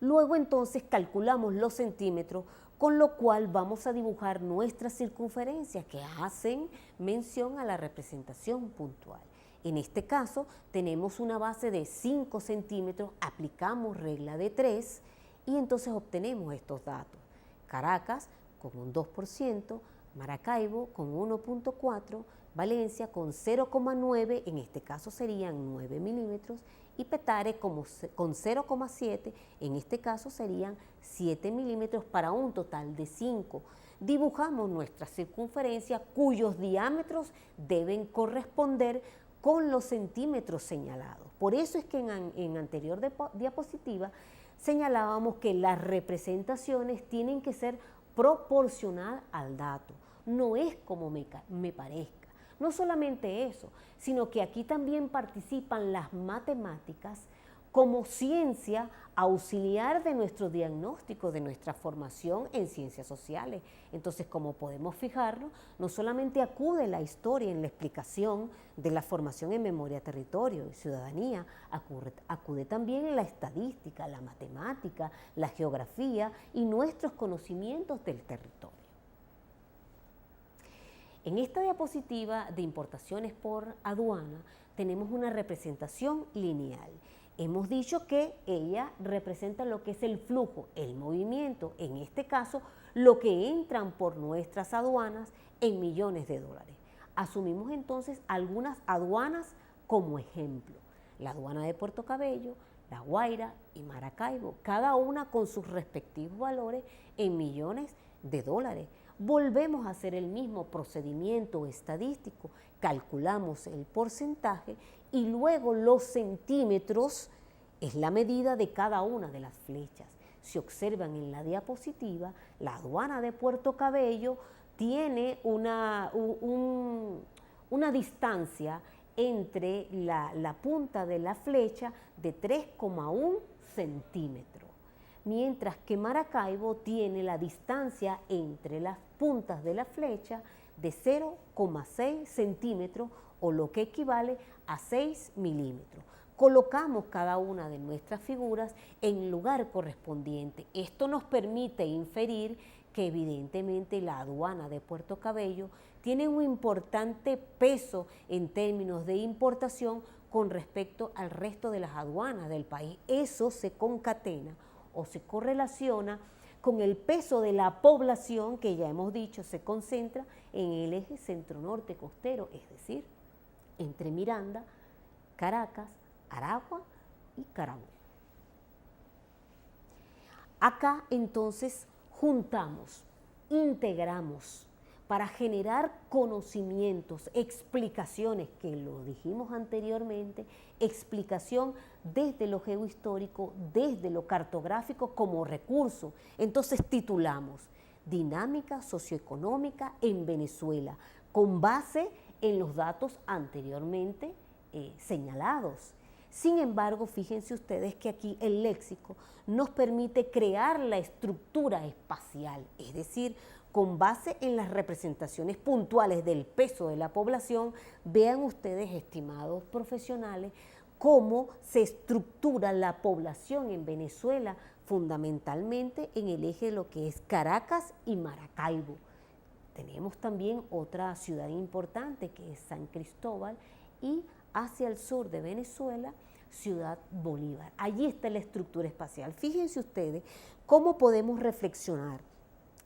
Speaker 2: Luego entonces calculamos los centímetros, con lo cual vamos a dibujar nuestras circunferencias que hacen mención a la representación puntual. En este caso tenemos una base de 5 centímetros, aplicamos regla de 3 y entonces obtenemos estos datos. Caracas con un 2%, Maracaibo con 1.4%, Valencia con 0,9%, en este caso serían 9 milímetros, y Petare con 0,7%, en este caso serían 7 milímetros para un total de 5. Dibujamos nuestra circunferencia cuyos diámetros deben corresponder con los centímetros señalados. Por eso es que en anterior diapositiva señalábamos que las representaciones tienen que ser proporcional al dato, no es como me parezca. No solamente eso, sino que aquí también participan las matemáticas como ciencia auxiliar de nuestro diagnóstico, de nuestra formación en ciencias sociales. Entonces, como podemos fijarnos, no solamente acude la historia en la explicación de la formación en memoria, territorio y ciudadanía, acude también la estadística, la matemática, la geografía y nuestros conocimientos del territorio. En esta diapositiva de importaciones por aduana tenemos una representación lineal. Hemos dicho que ella representa lo que es el flujo, el movimiento, en este caso, lo que entran por nuestras aduanas en millones de dólares. Asumimos entonces algunas aduanas como ejemplo. La aduana de Puerto Cabello, La Guaira y Maracaibo, cada una con sus respectivos valores en millones de dólares. Volvemos a hacer el mismo procedimiento estadístico, calculamos el porcentaje y luego los centímetros es la medida de cada una de las flechas. Si observan en la diapositiva, la aduana de Puerto Cabello tiene una distancia entre la punta de la flecha de 3,1 centímetros. Mientras que Maracaibo tiene la distancia entre las puntas de la flecha de 0,6 centímetros o lo que equivale a 6 milímetros. Colocamos cada una de nuestras figuras en el lugar correspondiente. Esto nos permite inferir que evidentemente la aduana de Puerto Cabello tiene un importante peso en términos de importación con respecto al resto de las aduanas del país. Eso se concatena o se correlaciona con el peso de la población que ya hemos dicho se concentra en el eje centro-norte costero, es decir, entre Miranda, Caracas, Aragua y Carabobo. Acá entonces juntamos, integramos para generar conocimientos, explicaciones, que lo dijimos anteriormente, explicación desde lo geohistórico, desde lo cartográfico como recurso. Entonces titulamos Dinámica socioeconómica en Venezuela, con base en los datos anteriormente señalados. Sin embargo, fíjense ustedes que aquí el léxico nos permite crear la estructura espacial, es decir, con base en las representaciones puntuales del peso de la población, vean ustedes, estimados profesionales, cómo se estructura la población en Venezuela, fundamentalmente en el eje de lo que es Caracas y Maracaibo. Tenemos también otra ciudad importante que es San Cristóbal y hacia el sur de Venezuela, Ciudad Bolívar. Allí está la estructura espacial. Fíjense ustedes cómo podemos reflexionar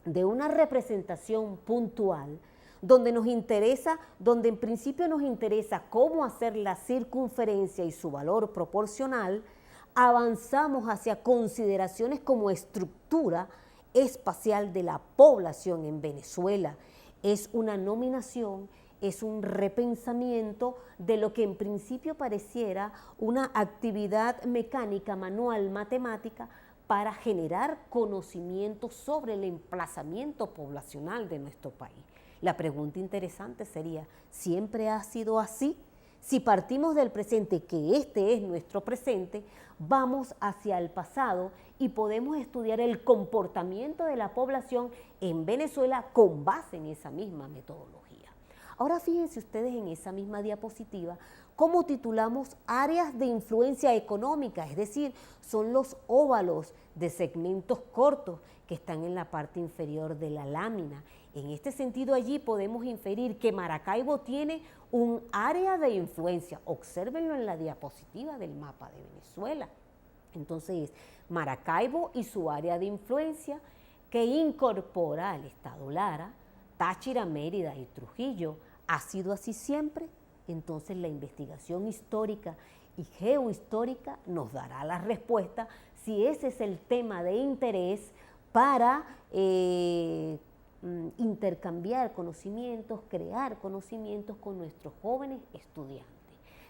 Speaker 2: de una representación puntual donde nos interesa, donde en principio nos interesa cómo hacer la circunferencia y su valor proporcional, avanzamos hacia consideraciones como estructura espacial de la población en Venezuela. Es una nominación, es un repensamiento de lo que en principio pareciera una actividad mecánica, manual, matemática, para generar conocimiento sobre el emplazamiento poblacional de nuestro país. La pregunta interesante sería, ¿siempre ha sido así? Si partimos del presente, que este es nuestro presente, vamos hacia el pasado y podemos estudiar el comportamiento de la población en Venezuela con base en esa misma metodología. Ahora fíjense ustedes en esa misma diapositiva cómo titulamos áreas de influencia económica, es decir, son los óvalos de segmentos cortos que están en la parte inferior de la lámina. En este sentido, allí podemos inferir que Maracaibo tiene un área de influencia. Obsérvenlo en la diapositiva del mapa de Venezuela. Entonces, Maracaibo y su área de influencia, que incorpora el estado Lara, Táchira, Mérida y Trujillo. ¿Ha sido así siempre? Entonces la investigación histórica y geohistórica nos dará la respuesta si ese es el tema de interés para intercambiar conocimientos, crear conocimientos con nuestros jóvenes estudiantes.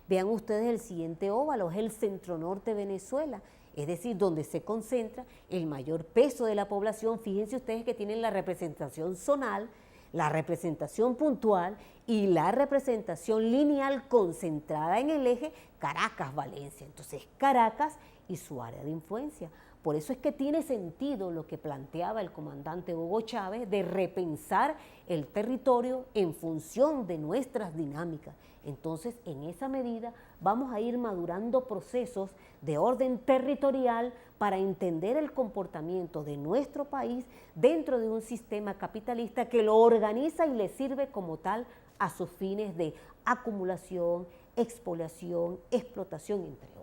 Speaker 2: Vean ustedes el siguiente óvalo, es el centro norte de Venezuela, es decir, donde se concentra el mayor peso de la población. Fíjense ustedes que tienen la representación zonal, la representación puntual y la representación lineal concentrada en el eje Caracas-Valencia. Entonces, Caracas y su área de influencia. Por eso es que tiene sentido lo que planteaba el comandante Hugo Chávez de repensar el territorio en función de nuestras dinámicas. Entonces, en esa medida, vamos a ir madurando procesos de orden territorial para entender el comportamiento de nuestro país dentro de un sistema capitalista que lo organiza y le sirve como tal a sus fines de acumulación, expoliación, explotación, entre otros.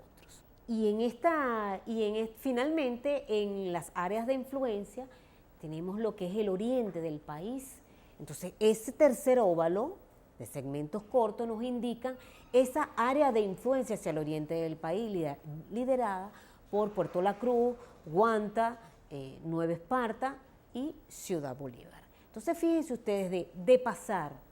Speaker 2: Finalmente, en las áreas de influencia, tenemos lo que es el oriente del país. Entonces, ese tercer óvalo de segmentos cortos nos indican esa área de influencia hacia el oriente del país, liderada por Puerto La Cruz, Guanta, Nueva Esparta y Ciudad Bolívar. Entonces, fíjense ustedes,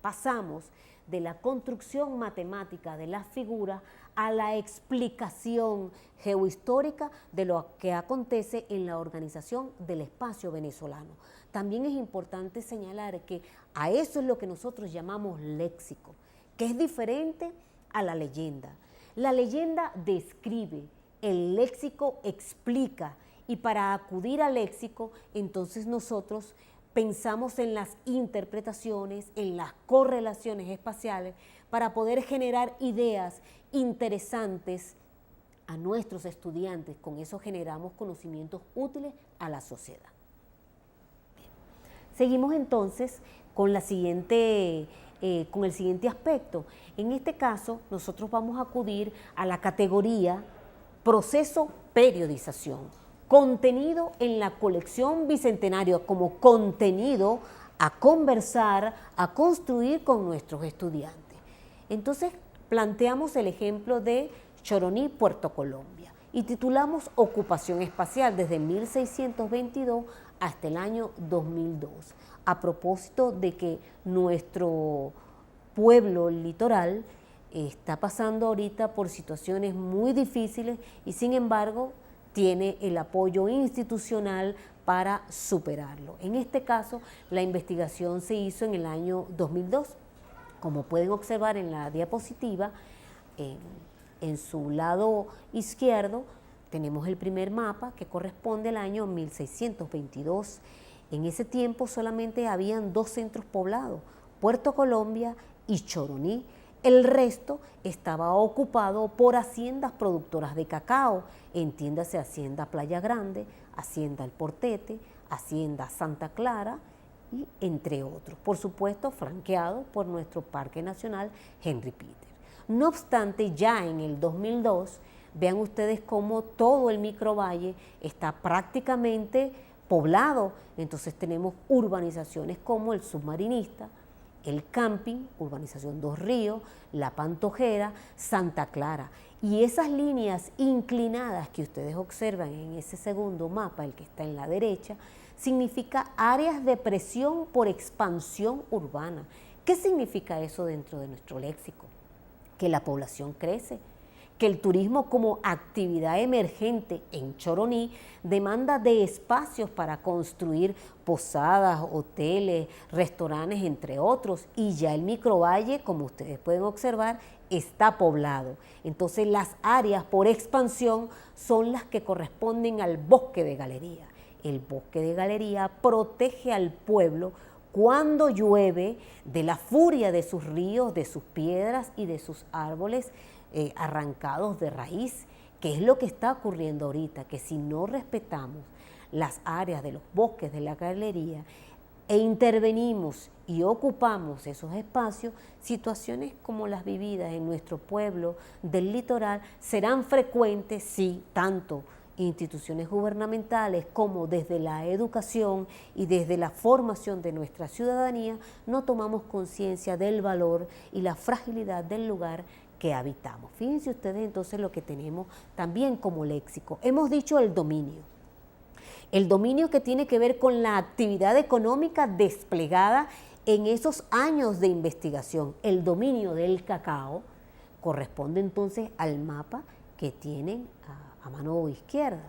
Speaker 2: pasamos de la construcción matemática de las figuras a la explicación geohistórica de lo que acontece en la organización del espacio venezolano. También es importante señalar que a eso es lo que nosotros llamamos léxico, que es diferente a la leyenda. La leyenda describe, el léxico explica, y para acudir al léxico, entonces nosotros pensamos en las interpretaciones, en las correlaciones espaciales, para poder generar ideas interesantes a nuestros estudiantes. Con eso generamos conocimientos útiles a la sociedad. Bien. Seguimos entonces con el siguiente aspecto. En este caso, nosotros vamos a acudir a la categoría proceso periodización, contenido en la colección bicentenario como contenido a conversar, a construir con nuestros estudiantes. Entonces, planteamos el ejemplo de Choroní, Puerto Colombia, y titulamos Ocupación espacial desde 1622 hasta el año 2002, a propósito de que nuestro pueblo litoral está pasando ahorita por situaciones muy difíciles y sin embargo tiene el apoyo institucional para superarlo. En este caso, la investigación se hizo en el año 2002. Como pueden observar en la diapositiva, en su lado izquierdo tenemos el primer mapa que corresponde al año 1622. En ese tiempo solamente habían 2 centros poblados, Puerto Colombia y Choroní. El resto estaba ocupado por haciendas productoras de cacao, entiéndase Hacienda Playa Grande, Hacienda El Portete, Hacienda Santa Clara, y entre otros, por supuesto franqueado por nuestro Parque Nacional Henry Pittier. No obstante, ya en el 2002, vean ustedes cómo todo el microvalle está prácticamente poblado. Entonces tenemos urbanizaciones como el Submarinista, el Camping, Urbanización Dos Ríos, La Pantojera, Santa Clara. Y esas líneas inclinadas que ustedes observan en ese segundo mapa, el que está en la derecha, significa áreas de presión por expansión urbana. ¿Qué significa eso dentro de nuestro léxico? Que la población crece, que el turismo como actividad emergente en Choroní demanda de espacios para construir posadas, hoteles, restaurantes, entre otros, y ya el microvalle, como ustedes pueden observar, está poblado. Entonces las áreas por expansión son las que corresponden al bosque de galería. El bosque de galería protege al pueblo cuando llueve de la furia de sus ríos, de sus piedras y de sus árboles arrancados de raíz, que es lo que está ocurriendo ahorita, que si no respetamos las áreas de los bosques de la galería e intervenimos y ocupamos esos espacios, situaciones como las vividas en nuestro pueblo del litoral serán frecuentes, sí, tanto instituciones gubernamentales como desde la educación y desde la formación de nuestra ciudadanía, no tomamos conciencia del valor y la fragilidad del lugar que habitamos. Fíjense ustedes entonces lo que tenemos también como léxico. Hemos dicho el dominio. El dominio que tiene que ver con la actividad económica desplegada en esos años de investigación. El dominio del cacao corresponde entonces al mapa que tienen a mano izquierda.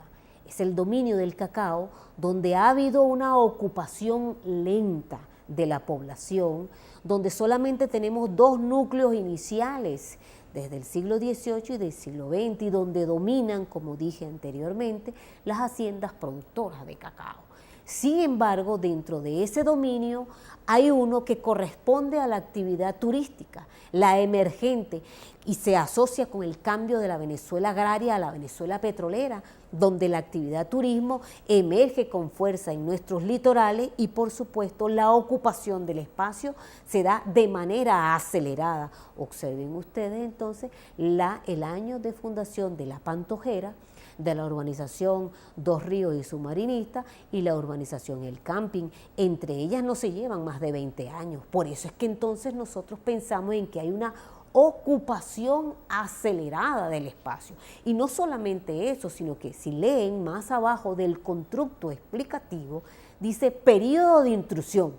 Speaker 2: Es el dominio del cacao donde ha habido una ocupación lenta de la población, donde solamente tenemos dos núcleos iniciales desde el siglo XVIII y del siglo XX, y donde dominan, como dije anteriormente, las haciendas productoras de cacao. Sin embargo, dentro de ese dominio hay uno que corresponde a la actividad turística, la emergente, y se asocia con el cambio de la Venezuela agraria a la Venezuela petrolera, donde la actividad turismo emerge con fuerza en nuestros litorales y, por supuesto, la ocupación del espacio se da de manera acelerada. Observen ustedes entonces el año de fundación de La Pantojera, de la urbanización Dos Ríos y Submarinista y la urbanización El Camping. Entre ellas no se llevan más de 20 años. Por eso es que entonces nosotros pensamos en que hay una ocupación acelerada del espacio. Y no solamente eso, sino que si leen más abajo del constructo explicativo, dice periodo de intrusión.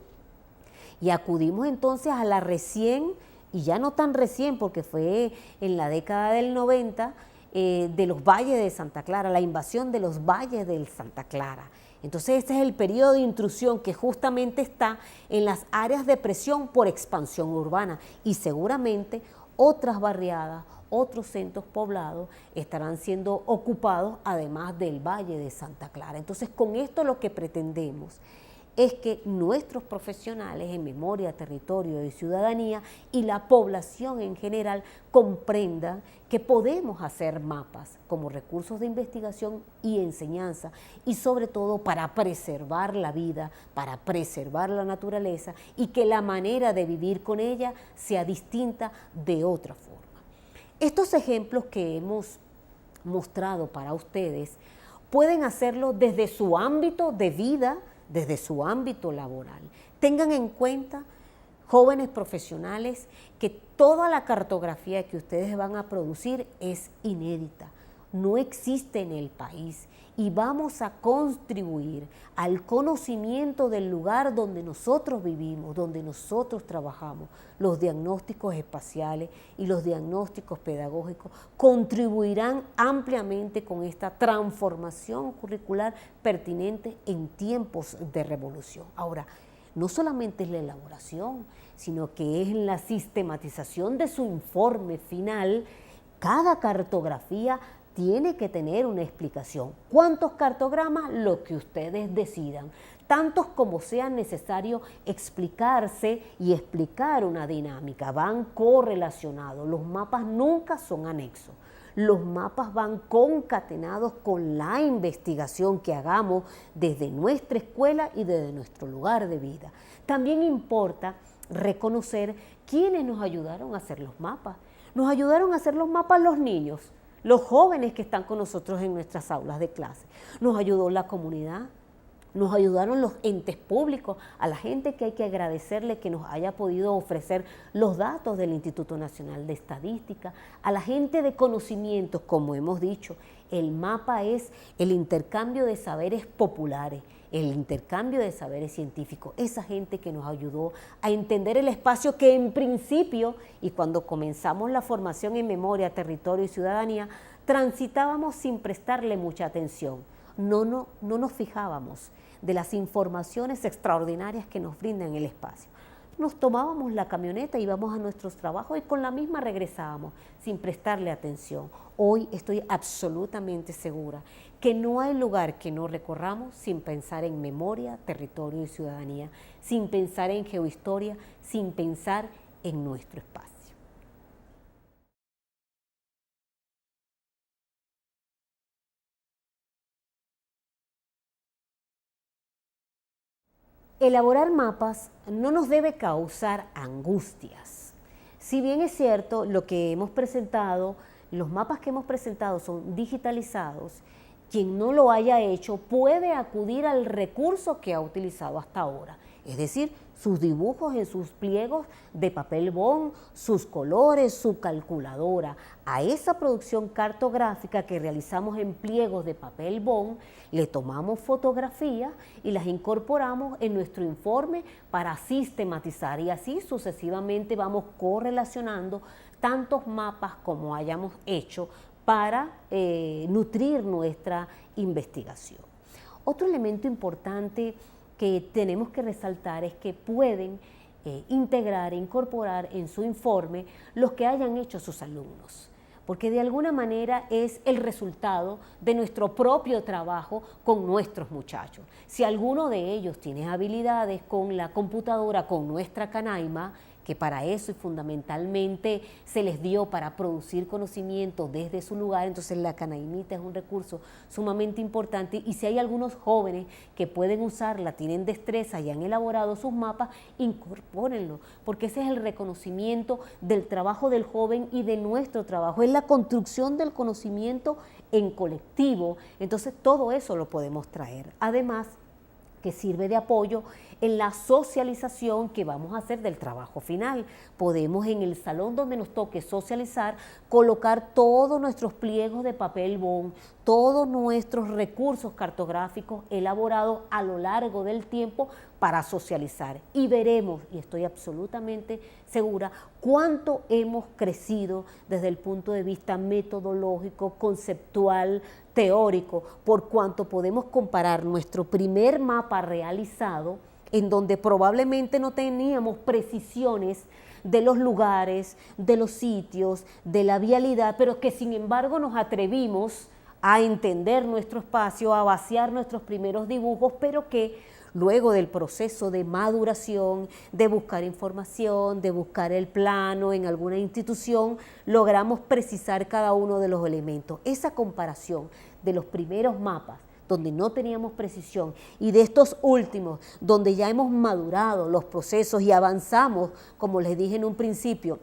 Speaker 2: Y acudimos entonces a la recién, y ya no tan recién porque fue en la década del 90, de los valles de Santa Clara, la invasión de los valles de Santa Clara. Entonces este es el periodo de intrusión que justamente está en las áreas de presión por expansión urbana, y seguramente otras barriadas, otros centros poblados estarán siendo ocupados además del valle de Santa Clara. Entonces con esto lo que pretendemos es que nuestros profesionales en memoria, territorio y ciudadanía y la población en general comprendan que podemos hacer mapas como recursos de investigación y enseñanza, y sobre todo para preservar la vida, para preservar la naturaleza, y que la manera de vivir con ella sea distinta de otra forma. Estos ejemplos que hemos mostrado para ustedes pueden hacerlo desde su ámbito de vida, desde su ámbito laboral. Tengan en cuenta, jóvenes profesionales, que toda la cartografía que ustedes van a producir es inédita, no existe en el país, y vamos a contribuir al conocimiento del lugar donde nosotros vivimos, donde nosotros trabajamos. Los diagnósticos espaciales y los diagnósticos pedagógicos contribuirán ampliamente con esta transformación curricular pertinente en tiempos de revolución. Ahora, no solamente es la elaboración, sino que es la sistematización de su informe final. Cada cartografía tiene que tener una explicación. ¿Cuántos cartogramas? Lo que ustedes decidan. Tantos como sea necesario explicarse y explicar una dinámica. Van correlacionados. Los mapas nunca son anexos. Los mapas van concatenados con la investigación que hagamos desde nuestra escuela y desde nuestro lugar de vida. También importa reconocer quiénes nos ayudaron a hacer los mapas. Nos ayudaron a hacer los mapas los niños, los jóvenes que están con nosotros en nuestras aulas de clase. Nos ayudó la comunidad, nos ayudaron los entes públicos, a la gente que hay que agradecerle que nos haya podido ofrecer los datos del Instituto Nacional de Estadística, a la gente de conocimientos. Como hemos dicho, el mapa es el intercambio de saberes populares, el intercambio de saberes científicos, esa gente que nos ayudó a entender el espacio que en principio, y cuando comenzamos la formación en memoria, territorio y ciudadanía, transitábamos sin prestarle mucha atención. No nos fijábamos de las informaciones extraordinarias que nos brindan el espacio. Nos tomábamos la camioneta, íbamos a nuestros trabajos y con la misma regresábamos sin prestarle atención. Hoy estoy absolutamente segura que no hay lugar que no recorramos sin pensar en memoria, territorio y ciudadanía, sin pensar en geohistoria, sin pensar en nuestro espacio. Elaborar mapas no nos debe causar angustias. Si bien es cierto, lo que hemos presentado, los mapas que hemos presentado son digitalizados quien no lo haya hecho puede acudir al recurso que ha utilizado hasta ahora, es decir, sus dibujos en sus pliegos de papel bond, sus colores, su calculadora. A esa producción cartográfica que realizamos en pliegos de papel bond, le tomamos fotografías y las incorporamos en nuestro informe para sistematizar, y así sucesivamente vamos correlacionando tantos mapas como hayamos hecho para nutrir nuestra investigación. Otro elemento importante que tenemos que resaltar es que pueden integrar e incorporar en su informe los que hayan hecho sus alumnos, porque de alguna manera es el resultado de nuestro propio trabajo con nuestros muchachos. Si alguno de ellos tiene habilidades con la computadora, con nuestra Canaima, que para eso y fundamentalmente se les dio para producir conocimiento desde su lugar, entonces la Canaimita es un recurso sumamente importante, y si hay algunos jóvenes que pueden usarla, tienen destreza y han elaborado sus mapas, incorpórenlo, porque ese es el reconocimiento del trabajo del joven y de nuestro trabajo, es la construcción del conocimiento en colectivo, entonces todo eso lo podemos traer. Además, que sirve de apoyo en la socialización que vamos a hacer del trabajo final. Podemos en el salón donde nos toque socializar, colocar todos nuestros pliegos de papel bond, todos nuestros recursos cartográficos elaborados a lo largo del tiempo para socializar. Y veremos, y estoy absolutamente segura, cuánto hemos crecido desde el punto de vista metodológico, conceptual, teórico, por cuanto podemos comparar nuestro primer mapa realizado, en donde probablemente no teníamos precisiones de los lugares, de los sitios, de la vialidad, pero que sin embargo nos atrevimos a entender nuestro espacio, a vaciar nuestros primeros dibujos, pero que luego del proceso de maduración, de buscar información, de buscar el plano en alguna institución, logramos precisar cada uno de los elementos. Esa comparación de los primeros mapas, donde no teníamos precisión, y de estos últimos, donde ya hemos madurado los procesos y avanzamos, como les dije en un principio,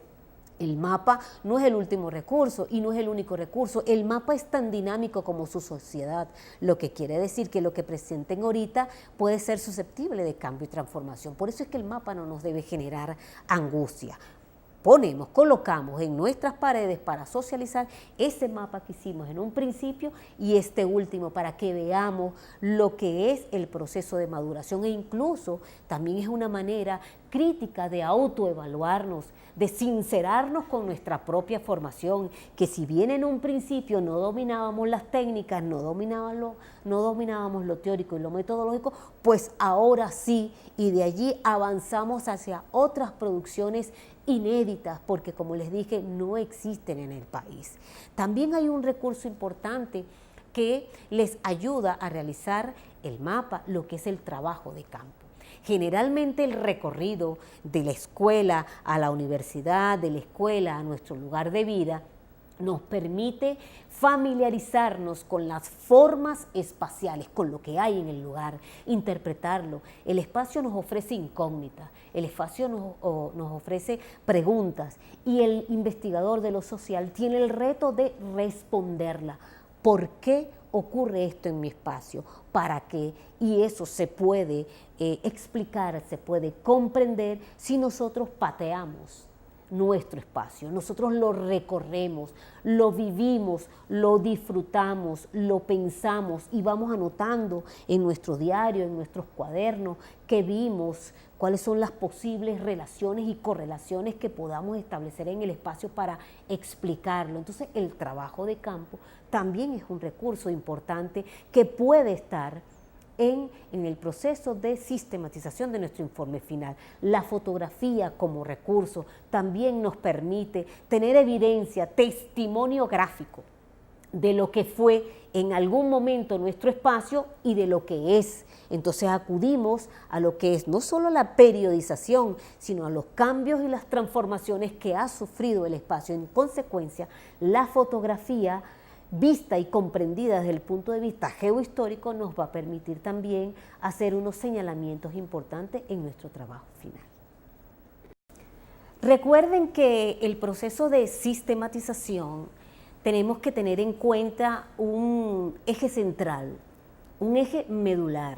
Speaker 2: el mapa no es el último recurso y no es el único recurso. El mapa es tan dinámico como su sociedad, lo que quiere decir que lo que presenten ahorita puede ser susceptible de cambio y transformación. Por eso es que el mapa no nos debe generar angustia. Colocamos en nuestras paredes para socializar ese mapa que hicimos en un principio y este último para que veamos lo que es el proceso de maduración, e incluso también es una manera crítica de autoevaluarnos, de sincerarnos con nuestra propia formación, que si bien en un principio no dominábamos las técnicas, no dominábamos lo teórico y lo metodológico, pues ahora sí, y de allí avanzamos hacia otras producciones inéditas, porque como les dije, no existen en el país. También hay un recurso importante que les ayuda a realizar el mapa, lo que es el trabajo de campo. Generalmente el recorrido de la escuela a la universidad, de la escuela a nuestro lugar de vida, nos permite familiarizarnos con las formas espaciales, con lo que hay en el lugar, interpretarlo. El espacio nos ofrece incógnitas, el espacio nos ofrece preguntas, y el investigador de lo social tiene el reto de responderla. ¿Por qué ocurre esto en mi espacio? ¿Para qué? Y eso se puede explicar, se puede comprender si nosotros pateamos nuestro espacio, nosotros lo recorremos, lo vivimos, lo disfrutamos, lo pensamos y vamos anotando en nuestro diario, en nuestros cuadernos, qué vimos, cuáles son las posibles relaciones y correlaciones que podamos establecer en el espacio para explicarlo. Entonces, el trabajo de campo también es un recurso importante que puede estar en el proceso de sistematización de nuestro informe final. La fotografía como recurso también nos permite tener evidencia, testimonio gráfico de lo que fue en algún momento nuestro espacio y de lo que es. Entonces acudimos a lo que es no solo la periodización, sino a los cambios y las transformaciones que ha sufrido el espacio. En consecuencia, la fotografía vista y comprendida desde el punto de vista geohistórico nos va a permitir también hacer unos señalamientos importantes en nuestro trabajo final. Recuerden que el proceso de sistematización tenemos que tener en cuenta un eje central, un eje medular,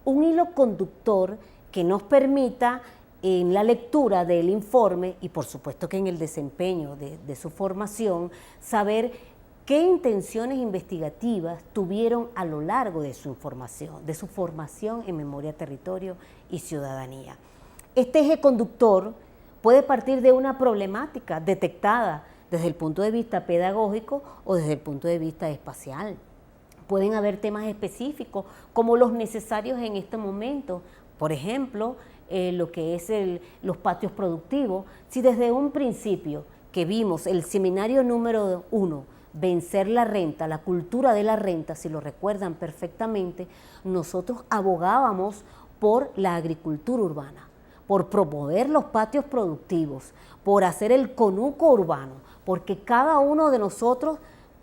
Speaker 2: un hilo conductor que nos permita en la lectura del informe y por supuesto que en el desempeño de su formación, saber qué intenciones investigativas tuvieron a lo largo de su formación en memoria, territorio y ciudadanía. Este eje conductor puede partir de una problemática detectada desde el punto de vista pedagógico o desde el punto de vista espacial. Pueden haber temas específicos como los necesarios en este momento, por ejemplo, lo que es los patios productivos. Si desde un principio que vimos el seminario número 1, vencer la renta, la cultura de la renta, si lo recuerdan perfectamente, nosotros abogábamos por la agricultura urbana, por promover los patios productivos, por hacer el conuco urbano, porque cada uno de nosotros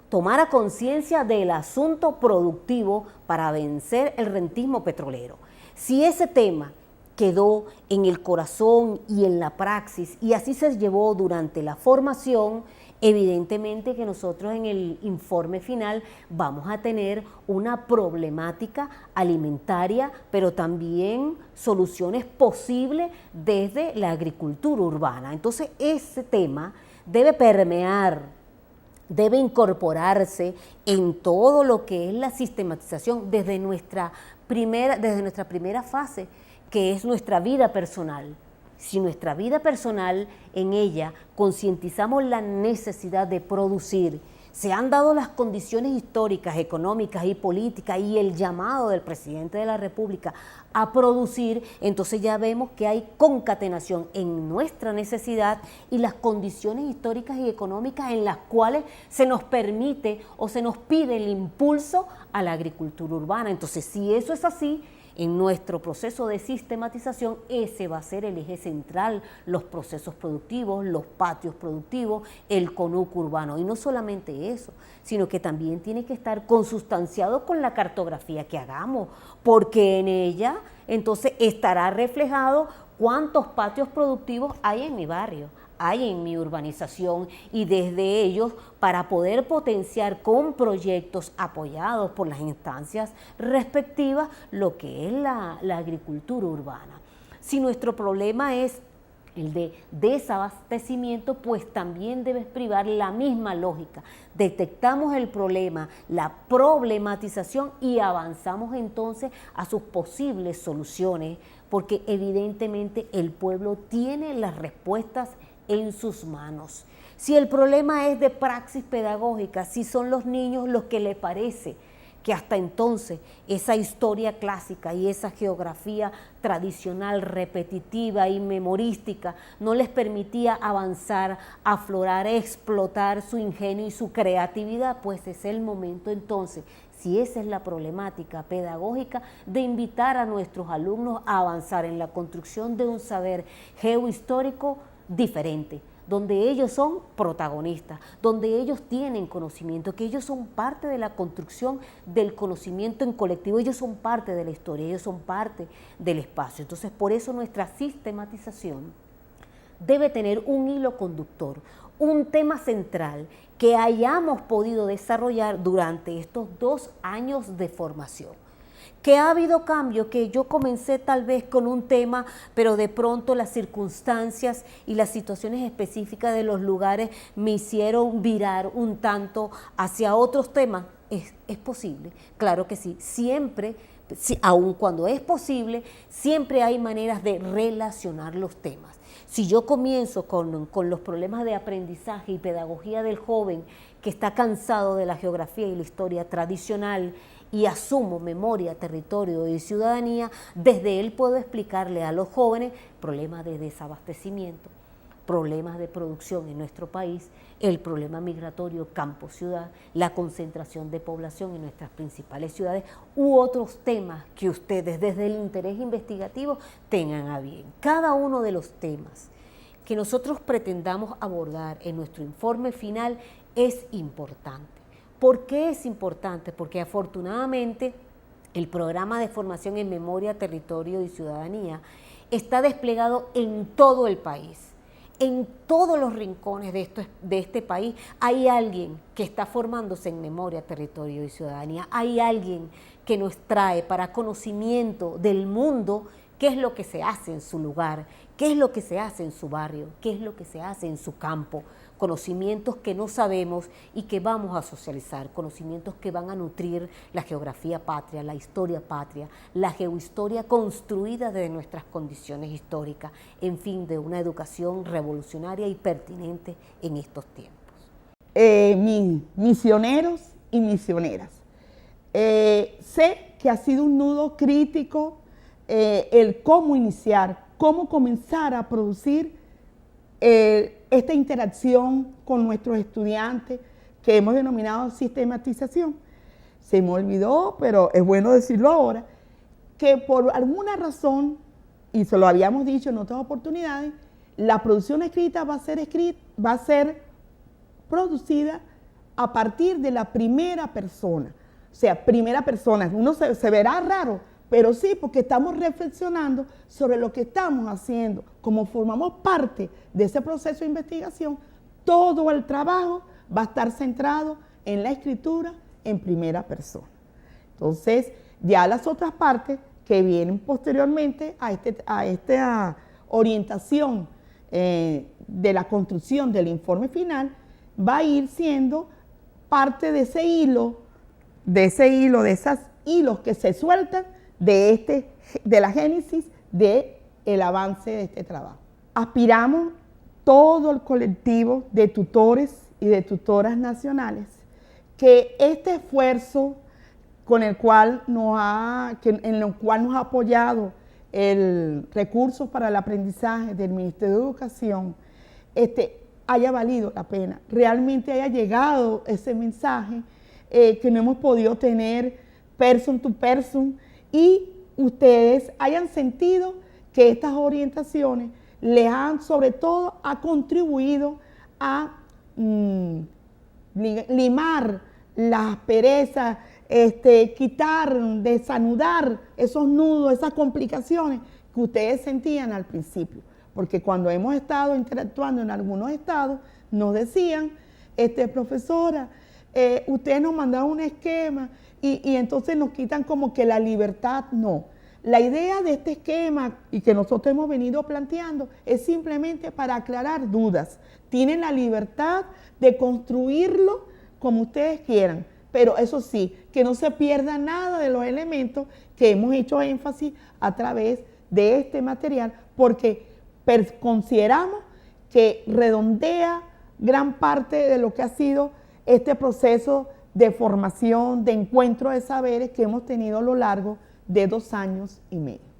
Speaker 2: tomara conciencia del asunto productivo para vencer el rentismo petrolero. Si ese tema quedó en el corazón y en la praxis y así se llevó durante la formación, evidentemente que nosotros en el informe final vamos a tener una problemática alimentaria, pero también soluciones posibles desde la agricultura urbana. Entonces ese tema debe permear, debe incorporarse en todo lo que es la sistematización desde nuestra primera fase, que es nuestra vida personal. Si nuestra vida personal, en ella concientizamos la necesidad de producir, se han dado las condiciones históricas, económicas y políticas y el llamado del presidente de la República a producir, entonces ya vemos que hay concatenación en nuestra necesidad y las condiciones históricas y económicas en las cuales se nos permite o se nos pide el impulso a la agricultura urbana. Entonces, si eso es así, en nuestro proceso de sistematización, ese va a ser el eje central, los procesos productivos, los patios productivos, el conuco urbano. Y no solamente eso, sino que también tiene que estar consustanciado con la cartografía que hagamos, porque en ella entonces estará reflejado cuántos patios productivos hay en mi barrio, hay en mi urbanización, y desde ellos para poder potenciar con proyectos apoyados por las instancias respectivas lo que es la agricultura urbana. Si nuestro problema es el de desabastecimiento, pues también debe privar la misma lógica. Detectamos el problema, la problematización y avanzamos entonces a sus posibles soluciones, porque evidentemente el pueblo tiene las respuestas en sus manos. Si el problema es de praxis pedagógica, si son los niños los que les parece que hasta entonces esa historia clásica y esa geografía tradicional, repetitiva y memorística no les permitía avanzar, aflorar, explotar su ingenio y su creatividad, pues es el momento entonces, si esa es la problemática pedagógica, de invitar a nuestros alumnos a avanzar en la construcción de un saber geohistórico diferente, donde ellos son protagonistas, donde ellos tienen conocimiento, que ellos son parte de la construcción del conocimiento en colectivo, ellos son parte de la historia, ellos son parte del espacio. Entonces, por eso nuestra sistematización debe tener un hilo conductor, un tema central que hayamos podido desarrollar durante estos 2 años de formación. Que ha habido cambio, que yo comencé tal vez con un tema, pero de pronto las circunstancias y las situaciones específicas de los lugares me hicieron virar un tanto hacia otros temas. ¿Es posible? Claro que sí. Siempre, aun cuando es posible, siempre hay maneras de relacionar los temas. Si yo comienzo con los problemas de aprendizaje y pedagogía del joven que está cansado de la geografía y la historia tradicional, y asumo memoria, territorio y ciudadanía, desde él puedo explicarle a los jóvenes problemas de desabastecimiento, problemas de producción en nuestro país, el problema migratorio campo-ciudad, la concentración de población en nuestras principales ciudades u otros temas que ustedes desde el interés investigativo tengan a bien. Cada uno de los temas que nosotros pretendamos abordar en nuestro informe final es importante. ¿Por qué es importante? Porque afortunadamente el programa de formación en memoria, territorio y ciudadanía está desplegado en todo el país. en todos los rincones de este país hay alguien que está formándose en memoria, territorio y ciudadanía. Hay alguien que nos trae para conocimiento del mundo qué es lo que se hace en su lugar, qué es lo que se hace en su barrio, qué es lo que se hace en su campo. Conocimientos que no sabemos y que vamos a socializar, conocimientos que van a nutrir la geografía patria, la historia patria, la geohistoria construida desde nuestras condiciones históricas, en fin, de una educación revolucionaria y pertinente en estos tiempos.
Speaker 1: Misioneros y misioneras. Sé que ha sido un nudo crítico el cómo iniciar, cómo comenzar a producir esta interacción con nuestros estudiantes que hemos denominado sistematización. Se me olvidó, pero es bueno decirlo ahora, que por alguna razón, y se lo habíamos dicho en otras oportunidades, la producción escrita va a ser producida a partir de la primera persona. O sea, primera persona. Uno se verá raro, pero sí, porque estamos reflexionando sobre lo que estamos haciendo. Como formamos parte de ese proceso de investigación, todo el trabajo va a estar centrado en la escritura en primera persona. Entonces, ya las otras partes que vienen posteriormente a esta orientación de la construcción del informe final, va a ir siendo parte de ese hilo, de esos hilos que se sueltan de la génesis del avance de este trabajo. Aspiramos todo el colectivo de tutores y de tutoras nacionales que este esfuerzo en el cual nos ha apoyado el recurso para el aprendizaje del Ministerio de Educación haya valido la pena, realmente haya llegado ese mensaje que no hemos podido tener person to person, y ustedes hayan sentido que estas orientaciones les han, sobre todo, ha contribuido a limar las asperezas, quitar, desanudar esos nudos, esas complicaciones que ustedes sentían al principio. Porque cuando hemos estado interactuando en algunos estados, nos decían, profesora, ustedes nos mandaron un esquema y entonces nos quitan como que la libertad. No. La idea de este esquema y que nosotros hemos venido planteando es simplemente para aclarar dudas. Tienen la libertad de construirlo como ustedes quieran, pero eso sí, que no se pierda nada de los elementos que hemos hecho énfasis a través de este material, porque consideramos que redondea gran parte de lo que ha sido este proceso de formación, de encuentro de saberes que hemos tenido a lo largo de 2 años y medio.